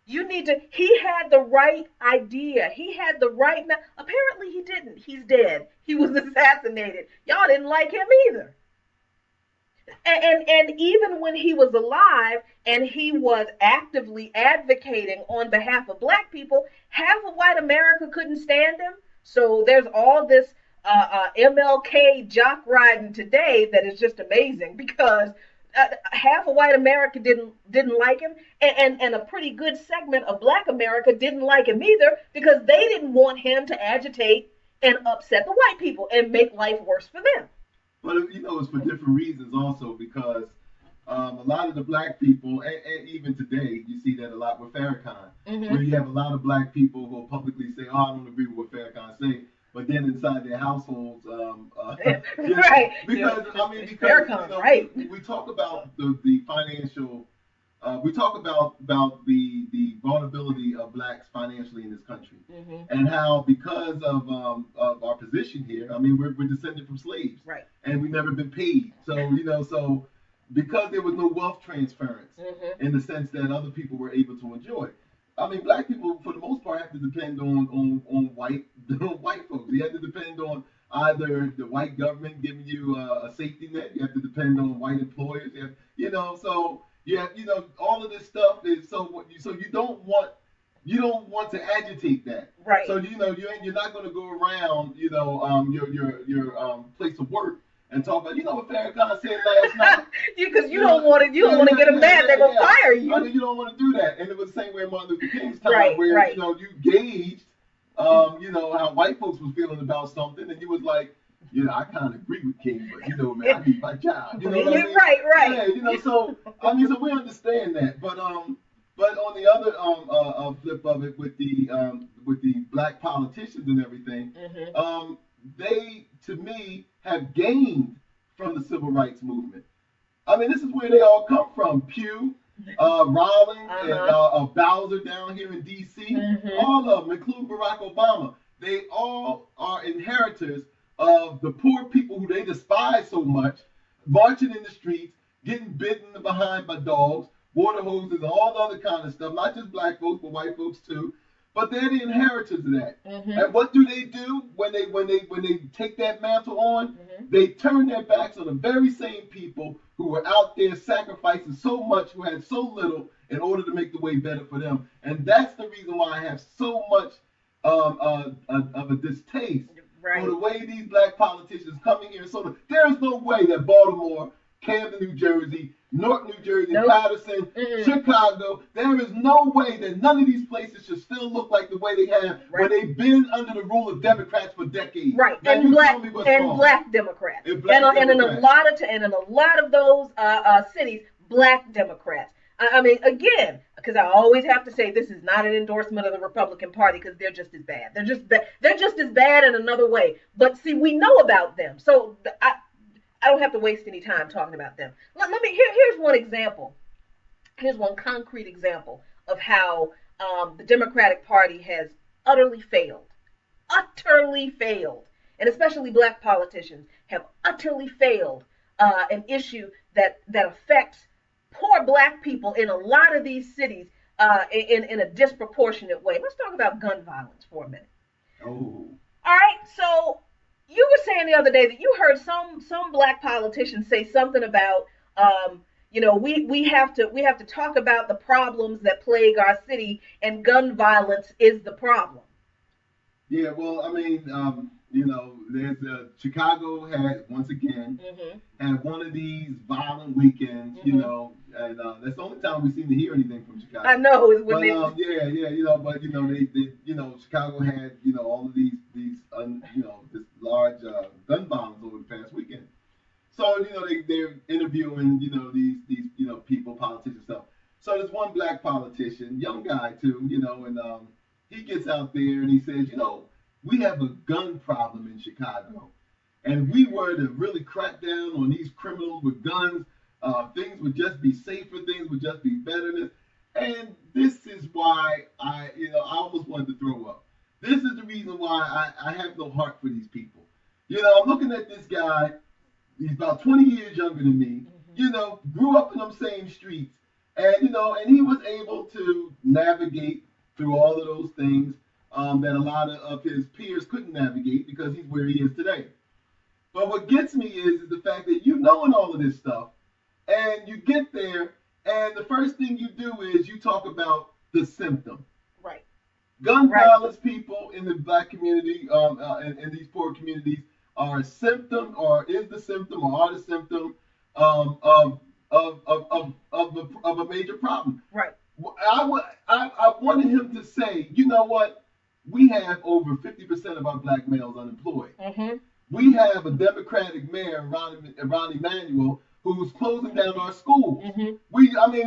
He had the right idea. He had the right, apparently he didn't. He's dead. He was assassinated. Y'all didn't like him either. And even when he was alive and he was actively advocating on behalf of black people, half of white America couldn't stand him. So there's all this MLK jock riding today that is just amazing, because half of white America didn't like him, and a pretty good segment of black America didn't like him either, because they didn't want him to agitate and upset the white people and make life worse for them. But it's for different reasons also, because a lot of the black people, and even today, you see that a lot with Farrakhan, where you have a lot of black people who will publicly say, "Oh, I don't agree with what Farrakhan say," but then inside their households, right? Because Farrakhan, right? We talk about the financial. We talk about the vulnerability of blacks financially in this country, and how because of our position here, I mean, we're descended from slaves, right? And we've never been paid. So because there was no wealth transference in the sense that other people were able to enjoy. I mean, black people for the most part have to depend on white folks. You have to depend on either the white government giving you a safety net. You have to depend on white employers. So. Yeah, all of this stuff is so you don't want to agitate that. Right. So you're not going to go around your place of work and talk about what Farrakhan said last night. Because you don't want to get them mad. They're going to fire you. I mean, you don't want to do that. And it was the same way Martin Luther King's time, right, where right. You gauged how white folks was feeling about something, and you was like, I kind of agree with King, but man, I need my job. You know what I mean? Right. Yeah, so we understand that, but on the other flip of it, with the black politicians and everything, they, to me, have gained from the civil rights movement. I mean, this is where they all come from. Pew, Rollins, and Bowser down here in D.C. All of them, including Barack Obama. They all are inheritors of the poor people who they despise so much, marching in the streets, getting bitten behind by dogs, water hoses, and all the other kind of stuff. Not just black folks, but white folks too. but they're the inheritors of that. Mm-hmm. And what do when they take that mantle on? Mm-hmm. They turn their backs on the very same people who were out there sacrificing so much, who had so little, in order to make the way better for them. And that's the reason why I have so much of a distaste Right. for the way these black politicians coming here. So there is no way that Baltimore, Camden, New Jersey, Newark, New Jersey, Nope. Patterson, Mm-mm. Chicago, there is no way that none of these places should still look like the way they have when they've been under the rule of Democrats for decades. Right. Now, and black Democrats. And in a lot of those cities, black Democrats. I mean, again, because I always have to say this is not an endorsement of the Republican Party, because they're just as bad. They're just as bad in another way. But see, we know about them, so I don't have to waste any time talking about them. Here's one example. Here's one concrete example of how the Democratic Party has utterly failed, and especially black politicians have utterly failed an issue that affects poor black people in a lot of these cities in a disproportionate way. Let's talk about gun violence for a minute. Oh. All right, so you were saying the other day that you heard some black politicians say something about we have to talk about the problems that plague our city, and gun violence is the problem. Yeah, well, I mean, there's Chicago had once again had one of these violent weekends, and that's the only time we seem to hear anything from Chicago. I know is when but, they Chicago had all of these this large gun violence over the past weekend. So they're interviewing these people, politicians, stuff. So there's one black politician, young guy too, and he gets out there and he says, we have a gun problem in Chicago, and we were to really crack down on these criminals with guns, things would just be safer, things would just be better. And this is why I almost wanted to throw up. This is the reason why I have no heart for these people. I'm looking at this guy. He's about 20 years younger than me. Grew up in them same streets, and and he was able to navigate through all of those things that a lot of his peers couldn't navigate, because he's where he is today. But what gets me is the fact that knowing all of this stuff, and you get there, and the first thing you do is you talk about the symptom. Right. Gun violence, people in the black community, in these poor communities, are a symptom, or is the symptom, or are the symptom of a major problem. Right. I wanted him to say, you know what? We have over 50% of our black males unemployed. Mm-hmm. We have a Democratic mayor, Ron Emanuel, who's closing down our schools. Mm-hmm.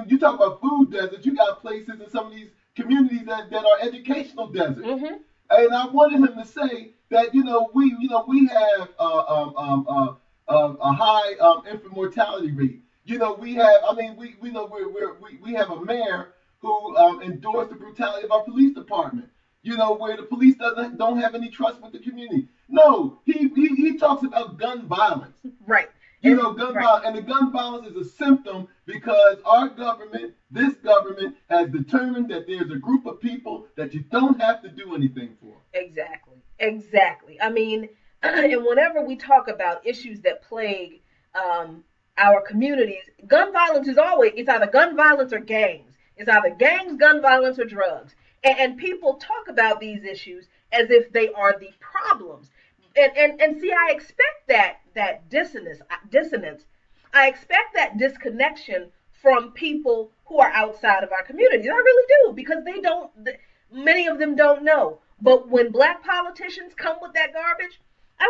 You talk about food deserts. You got places in some of these communities that are educational deserts. Mm-hmm. And I wanted him to say that we have a high infant mortality rate. We have a mayor who endorsed the brutality of our police department. Where the police don't have any trust with the community. No, he talks about gun violence. Right. Gun violence, and the gun violence is a symptom because this government has determined that there's a group of people that you don't have to do anything for. Exactly. I mean, and whenever we talk about issues that plague our communities, gun violence it's either gun violence or gangs. It's either gangs, gun violence, or drugs. And people talk about these issues as if they are the problems. And see, I expect that dissonance. I expect that disconnection from people who are outside of our communities. I really do, because many of them don't know. But when black politicians come with that garbage, I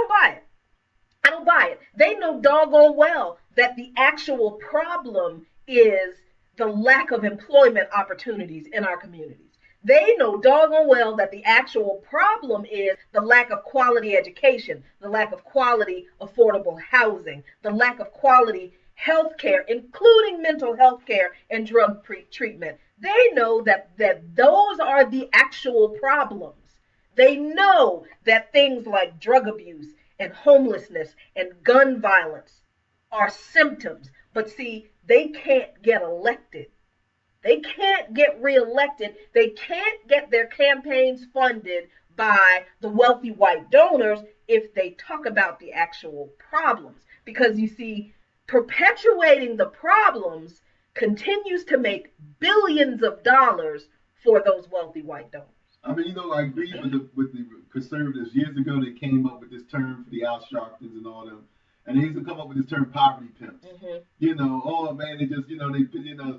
don't buy it. They know doggone well that the actual problem is the lack of employment opportunities in our communities. They know doggone well that the actual problem is the lack of quality education, the lack of quality affordable housing, the lack of quality health care, including mental health care and drug treatment. They know that those are the actual problems. They know that things like drug abuse and homelessness and gun violence are symptoms. But see, they can't get elected They can't get reelected. They can't get their campaigns funded by the wealthy white donors if they talk about the actual problems. Because you see, perpetuating the problems continues to make billions of dollars for those wealthy white donors. I mean, I agree with the conservatives. Years ago, they came up with this term for the Al Sharptons and all them, and they used to come up with this term poverty pimps. Oh man, they just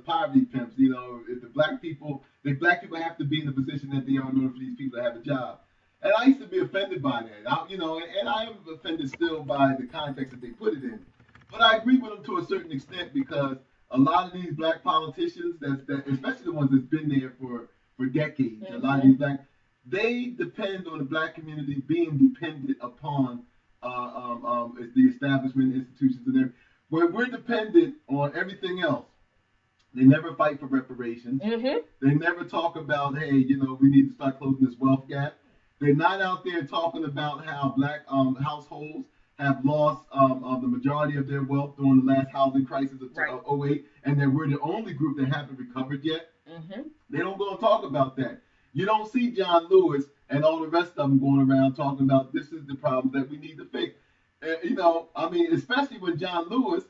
poverty pimps. If the black people have to be in the position that they are in order for these people to have a job. And I used to be offended by that. And I am offended still by the context that they put it in. But I agree with them to a certain extent because a lot of these black politicians, that especially the ones that's been there for decades, a lot of these they depend on the black community being dependent upon the establishment institutions and everything. Where we're dependent on everything else. They never fight for reparations. They never talk about, hey, we need to start closing this wealth gap. They're not out there talking about how black households have lost the majority of their wealth during the last housing crisis of 2008, and that we're the only group that haven't recovered yet. They don't go and talk about that. You don't see John Lewis and all the rest of them going around talking about this is the problem that we need to fix. Especially when John Lewis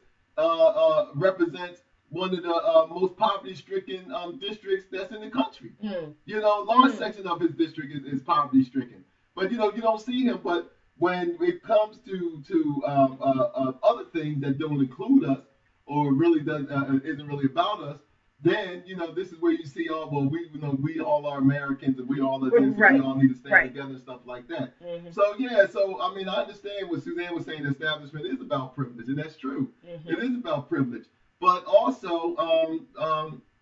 represents one of the most poverty-stricken districts that's in the country. Large section of his district is poverty-stricken. But, you don't see him. But when it comes to other things that don't include us or really isn't really about us, then, this is where you see, we all are Americans and we all are this and we all need to stand together and stuff like that. So, I understand what Suzanne was saying, the establishment is about privilege, and that's true. It is about privilege. But also,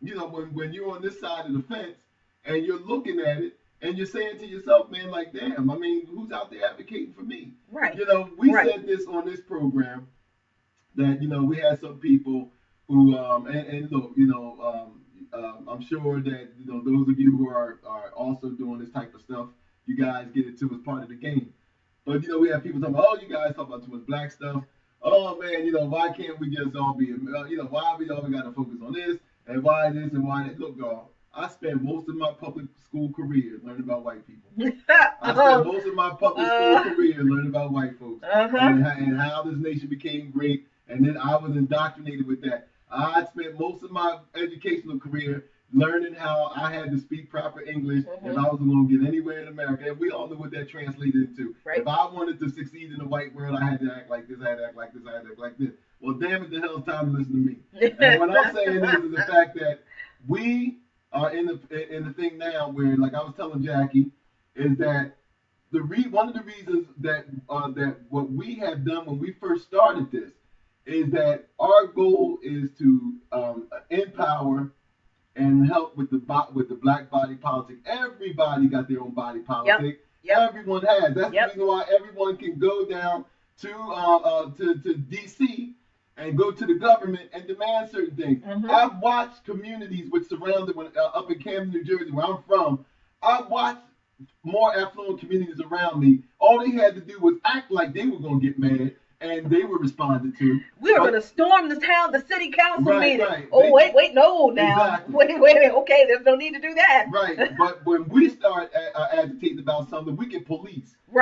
when you're on this side of the fence and you're looking at it and you're saying to yourself, man, like, damn, who's out there advocating for me? We said this on this program that, we had some people who, and look, I'm sure that, those of you who are also doing this type of stuff, you guys get it too as part of the game. But, we have people talking about, you guys talk about too much black stuff. Oh man, why can't we just all be, why we all got to focus on this and why this and why that? Look, y'all, I spent most of my public school career learning about white people. I spent most of my public school career learning about white folks and how this nation became great. And then I was indoctrinated with that. I spent most of my educational career learning how I had to speak proper English if I was going to get anywhere in America. And we all know what that translated into. If I wanted to succeed in the white world, I had to act like this, I had to act like this, I had to act like this. Well, damn it, the hell, it's time to listen to me. And what I'm saying is the fact that we are in the thing now where, like I was telling Jackie, is that one of the reasons that what we have done when we first started this is that our goal is to empower and help with the black body politic. Everybody got their own body politic. Everyone has. That's the reason why everyone can go down to D.C. and go to the government and demand certain things. I've watched communities which surrounded up in Camden, New Jersey, where I'm from. I've watched more affluent communities around me. All they had to do was act like they were going to get mad. And they were responded to. We are going to storm the city council meeting. Oh, wait, no, now. Exactly. Wait, okay, there's no need to do that. But when we start agitating about something, we get police. We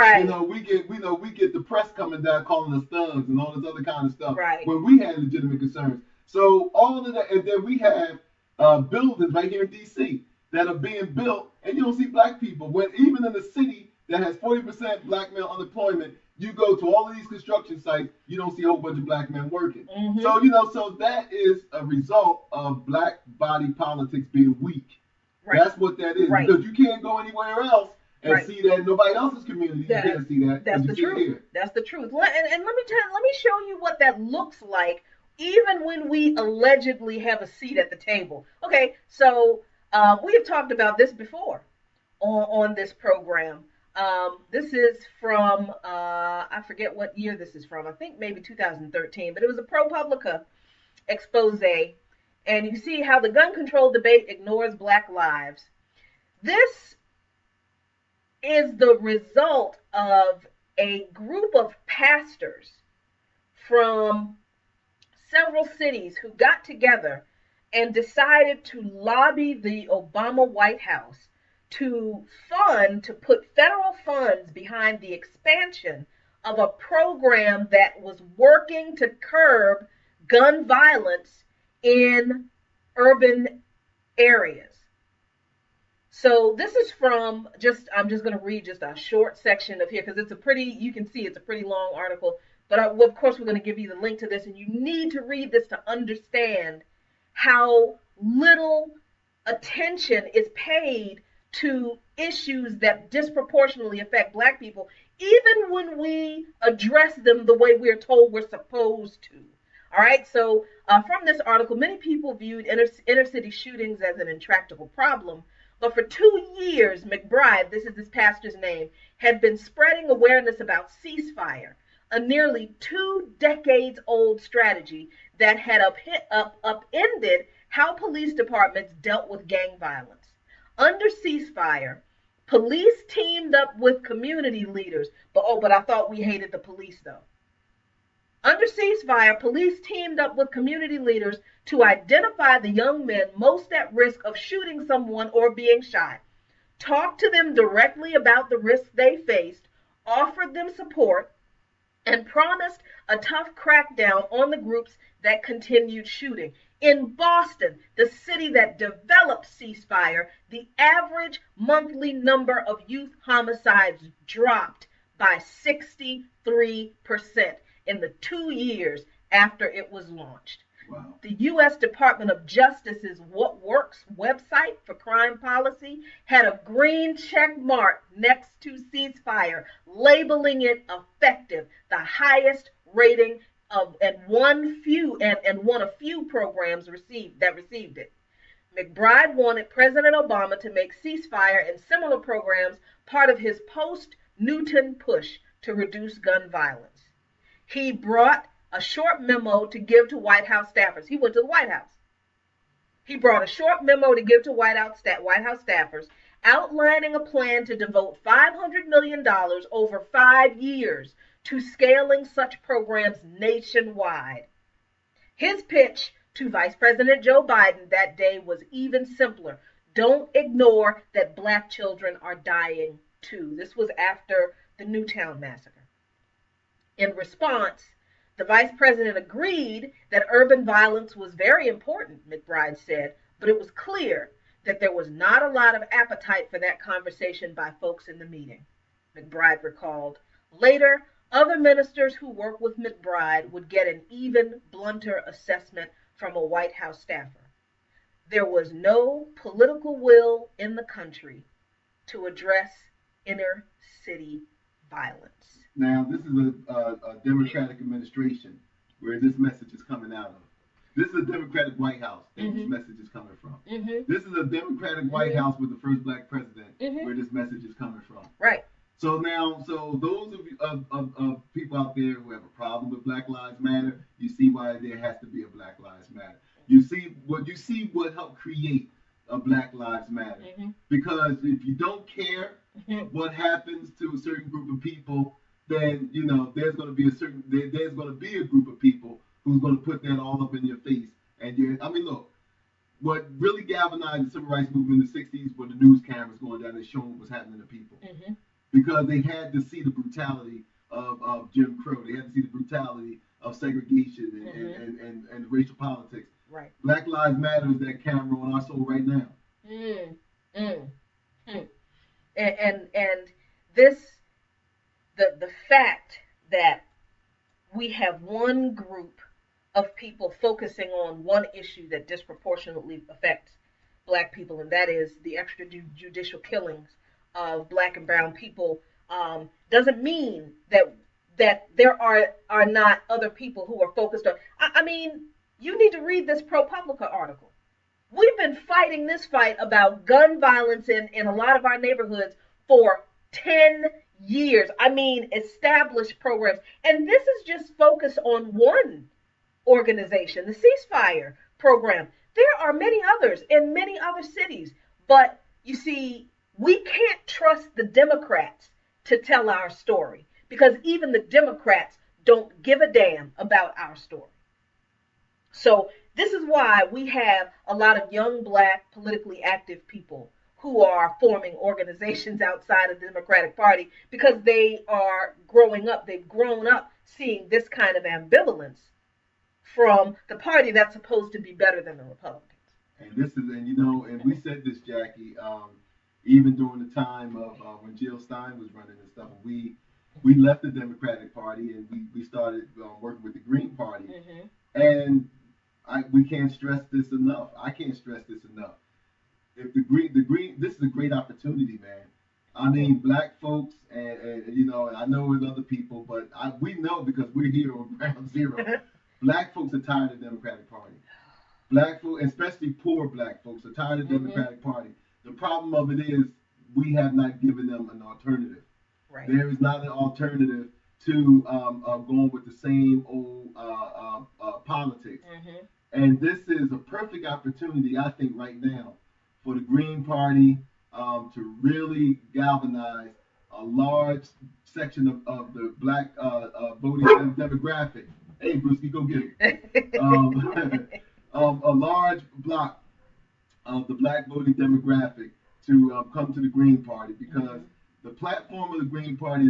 get the press coming down calling us thugs and all this other kind of stuff. When we had legitimate concerns. So all of that, and then we have buildings right here in D.C. that are being built, and you don't see black people. When even in a city that has 40% black male unemployment, you go to all of these construction sites, you don't see a whole bunch of black men working. So, so that is a result of black body politics being weak. That's what that is. Because you can't go anywhere else and see that in nobody else's community. You can't see that. That's the truth. That's the truth. And let me show you what that looks like, even when we allegedly have a seat at the table. Okay, so we have talked about this before on this program. This is from, I forget what year this is from. I think maybe 2013, but it was a ProPublica expose. And you see how the gun control debate ignores black lives. This is the result of a group of pastors from several cities who got together and decided to lobby the Obama White House to put federal funds behind the expansion of a program that was working to curb gun violence in urban areas. So this is from I'm just going to read just a short section of here because you can see it's a pretty long article. But of course, we're going to give you the link to this, and you need to read this to understand how little attention is paid to issues that disproportionately affect Black people, even when we address them the way we're told we're supposed to. All right, so from this article, many people viewed inner city shootings as an intractable problem. But for 2 years, McBride, this is this pastor's name, had been spreading awareness about ceasefire, a nearly 2 decades old strategy that had upended how police departments dealt with gang violence. Under ceasefire, police teamed up with community leaders. But I thought we hated the police, though. Under ceasefire, police teamed up with community leaders to identify the young men most at risk of shooting someone or being shot, talked to them directly about the risks they faced, offered them support, and promised a tough crackdown on the groups that continued shooting. In Boston, the city that developed ceasefire, the average monthly number of youth homicides dropped by 63% in the 2 years after it was launched. Wow. The U.S. Department of Justice's What Works website for crime policy had a green check mark next to ceasefire, labeling it effective, the highest rating and one of few programs that received it. McBride wanted President Obama to make ceasefire and similar programs part of his post-Newton push to reduce gun violence. He brought a short memo to give to White House staffers. He went to the White House. He brought a short memo to give to White House staffers, outlining a plan to devote $500 million over 5 years to scaling such programs nationwide. His pitch to Vice President Joe Biden that day was even simpler. Don't ignore that Black children are dying too. This was after the Newtown massacre. In response, the vice president agreed that urban violence was very important, McBride said, but it was clear that there was not a lot of appetite for that conversation by folks in the meeting, McBride recalled. Later, other ministers who worked with McBride would get an even blunter assessment from a White House staffer. There was no political will in the country to address inner city violence. Now, this is a Democratic administration where this message is coming out of. This is a Democratic White House that this message is coming from. This is a Democratic White House with the first Black president where this message is coming from. Right. So those of people out there who have a problem with Black Lives Matter, you see why there has to be a Black Lives Matter. You see what helped create a Black Lives Matter. Because if you don't care what happens to a certain group of people, then there's going to be a group of people who's going to put that all up in your face. And look, what really galvanized the civil rights movement in the '60s were the news cameras going down and showing what was happening to people, because they had to see the brutality of Jim Crow. They had to see the brutality of segregation and racial politics. Right. Black Lives Matter is that camera on our soul right now. And this. The fact that we have one group of people focusing on one issue that disproportionately affects Black people, and that is the extrajudicial killings of Black and brown people, doesn't mean that there are not other people who are focused on. You need to read this ProPublica article. We've been fighting this fight about gun violence in a lot of our neighborhoods for 10 years. Established programs. And this is just focused on one organization, the ceasefire program. There are many others in many other cities. But you see, we can't trust the Democrats to tell our story, because even the Democrats don't give a damn about our story. So This is why we have a lot of young black politically active people who are forming organizations outside of the Democratic Party because they are growing up. They've grown up seeing this kind of ambivalence from the party that's supposed to be better than the Republicans. And this is, and you know, and we said this, Jackie, even during the time of when Jill Stein was running and stuff. We left the Democratic Party and we started working with the Green Party. And we can't stress this enough. I can't stress this enough. If the green, this is a great opportunity, man. I mean, black folks, and you know, I know with other people, but we know because we're here on ground zero. Black folks are tired of the Democratic Party. Black folks, especially poor black folks, are tired of the Democratic Party. The problem of it is we have not given them an alternative. Right. There is not an alternative to going with the same old politics. And this is a perfect opportunity, I think, right now for the Green Party to really galvanize a large section of the black voting demographic. Hey, Brewski, go get it. A large block of the black voting demographic to come to the Green Party because the platform of the Green Party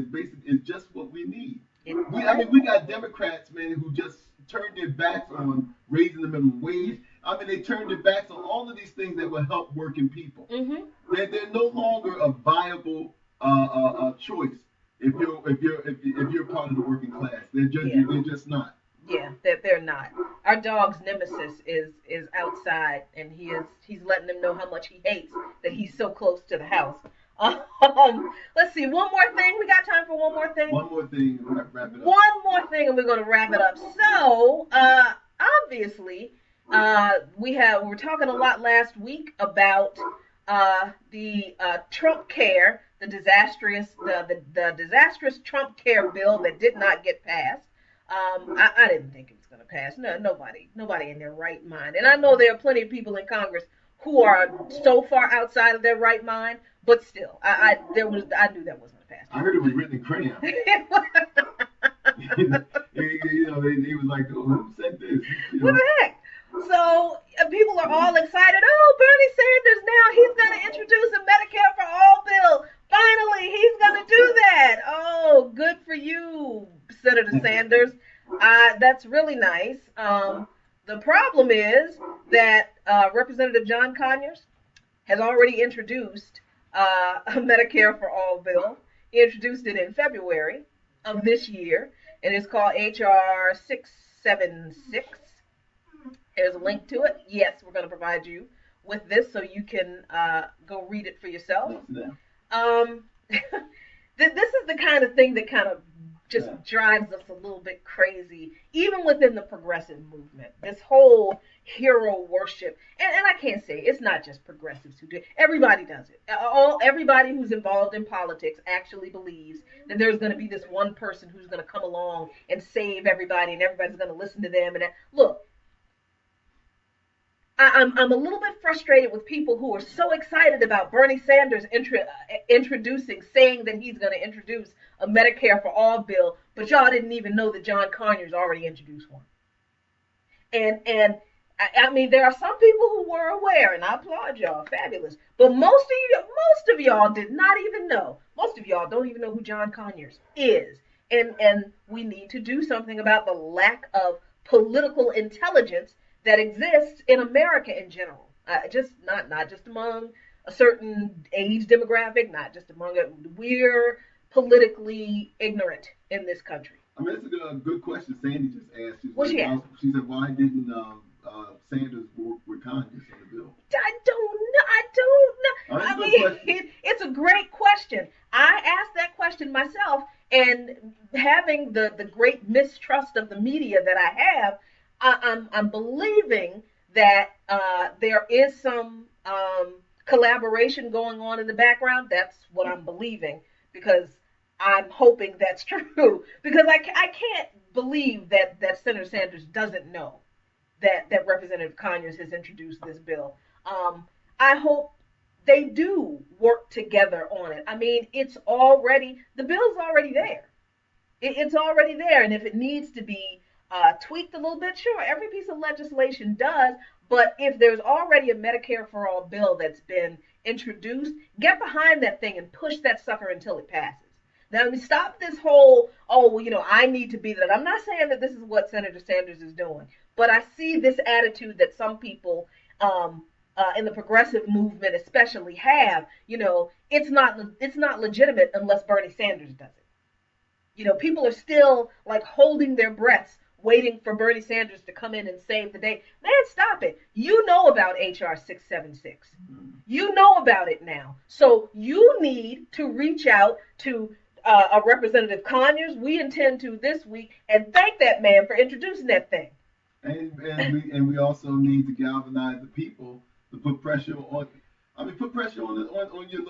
is just what we need. We got Democrats, man, who just turned their backs on raising the minimum wage. I mean, they turned their backs on all of these things that will help working people. They're no longer a viable choice if you're part of the working class. They're just not. Yeah, they're not. Our dog's nemesis is outside, and he's letting them know how much he hates that he's so close to the house. Let's see, one more thing. We got time for one more thing. One more thing. Wrap it up. One more thing, and we're going to wrap it up. So, obviously, we were talking a lot last week about the Trump Care, the disastrous Trump Care bill that did not get passed. I didn't think it was going to pass. No, nobody in their right mind. And I know there are plenty of people in Congress who are so far outside of their right mind, but still, I knew that wasn't going to pass. I heard it was written in crayon. He was like, oh, who said this? What the heck? So people are all excited. Oh, Bernie Sanders now, he's going to introduce a Medicare for All bill. Finally, he's going to do that. Oh, good for you, Senator Sanders. That's really nice. The problem is that Representative John Conyers has already introduced a Medicare for All bill. He introduced it in February of this year, and it's called H.R. 676. There's a link to it. Yes, we're going to provide you with this so you can go read it for yourself. This is the kind of thing that kind of just drives us a little bit crazy, even within the progressive movement. This whole hero worship, and I can't say it's not just progressives who do it. Everybody does it. Everybody who's involved in politics actually believes that there's going to be this one person who's going to come along and save everybody, and everybody's going to listen to them. And look, I'm a little bit frustrated with people who are so excited about Bernie Sanders saying that he's going to introduce a Medicare for All bill, but y'all didn't even know that John Conyers already introduced one. And I mean, there are some people who were aware, and I applaud y'all, fabulous. But most of y'all did not even know. Most of y'all don't even know who John Conyers is. And we need to do something about the lack of political intelligence that exists in America in general. Just not just among a certain age demographic, not just among we're politically ignorant in this country. I mean, it's a good question Sandy just asked. What's she asked? She said, why didn't Sanders work with Congress on the bill? I don't know. I mean, it's a great question. I asked that question myself, and having the great mistrust of the media that I have, I'm believing that there is some collaboration going on in the background. That's what I'm believing, because I'm hoping that's true. Because I can't believe that Senator Sanders doesn't know that Representative Conyers has introduced this bill. I hope they do work together on it. I mean, the bill's already there. It's already there, and if it needs to be tweaked a little bit. Sure, every piece of legislation does, but if there's already a Medicare for All bill that's been introduced, get behind that thing and push that sucker until it passes. Now, stop this whole, oh, well, I need to be that. I'm not saying that this is what Senator Sanders is doing, but I see this attitude that some people in the progressive movement especially have. It's not legitimate unless Bernie Sanders does it. People are still like holding their breaths, waiting for Bernie Sanders to come in and save the day. Man, stop it. You know about HR 676. You know about it now. So you need to reach out to a Representative Conyers. We intend to this week, and thank that man for introducing that thing. And we also need to galvanize the people to put pressure on. Put pressure on your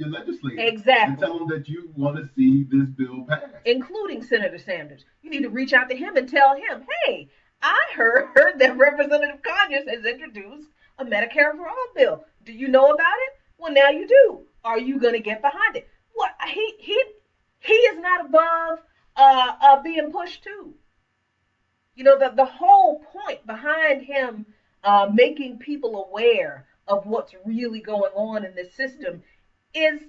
legislators. Exactly. And tell them that you want to see this bill passed. Including Senator Sanders. You need to reach out to him and tell him, hey, I heard that Representative Conyers has introduced a Medicare for All bill. Do you know about it? Well, now you do. Are you going to get behind it? What he is not above being pushed too. The whole point behind him making people aware of what's really going on in this system is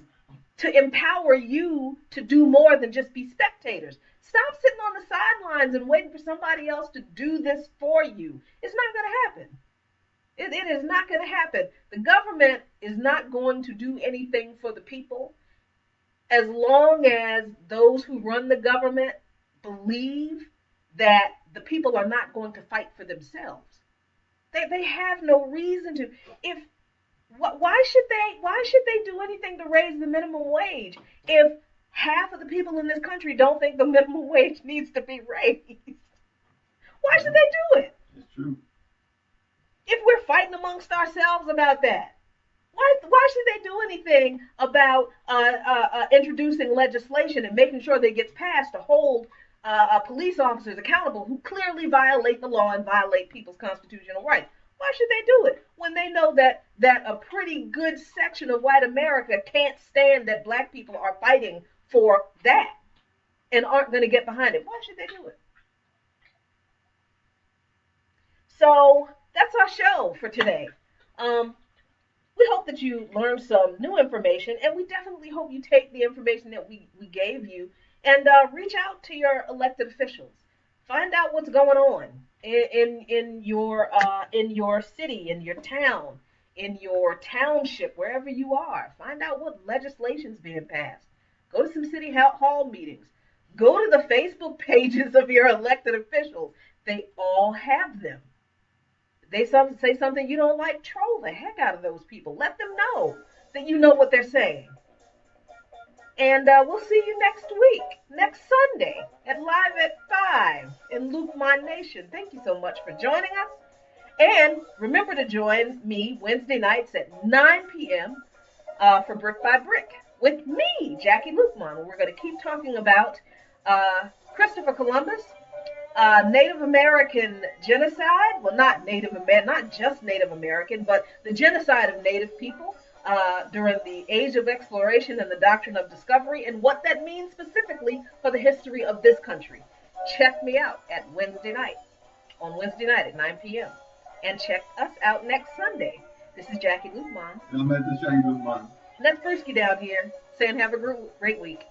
to empower you to do more than just be spectators. Stop sitting on the sidelines and waiting for somebody else to do this for you. It's not going to happen. It is not going to happen. The government is not going to do anything for the people as long as those who run the government believe that the people are not going to fight for themselves. They have no reason to. Why should they do anything to raise the minimum wage if half of the people in this country don't think the minimum wage needs to be raised? Why should they do it? It's true. If we're fighting amongst ourselves about that, why should they do anything about introducing legislation and making sure that it gets passed to hold police officers accountable who clearly violate the law and violate people's constitutional rights? Why should they do it when they know that a pretty good section of white America can't stand that black people are fighting for that and aren't going to get behind it? Why should they do it? So that's our show for today. We hope that you learned some new information, and we definitely hope you take the information that we gave you and reach out to your elected officials. Find out what's going on in your city, in your town, in your township, wherever you are. Find out what legislation's being passed. Go to some city hall meetings. Go to the Facebook pages of your elected officials. They all have them. They say something you don't like, troll the heck out of those people. Let them know that you know what they're saying. And we'll see you next week, next Sunday, Live at 5 in Luqmans Nation. Thank you so much for joining us. And remember to join me Wednesday nights at 9 p.m. For Brick by Brick with me, Jackie Luqmans. We're going to keep talking about Christopher Columbus, Native American genocide. Well, not just Native American, but the genocide of Native people during the Age of Exploration and the Doctrine of Discovery, and what that means specifically for the history of this country. Check me out on Wednesday night at 9 p.m. And check us out next Sunday. This is Jackie Luqmans. And I'm at the Jackie Luqmans. And that's Brewski down here saying have a great week.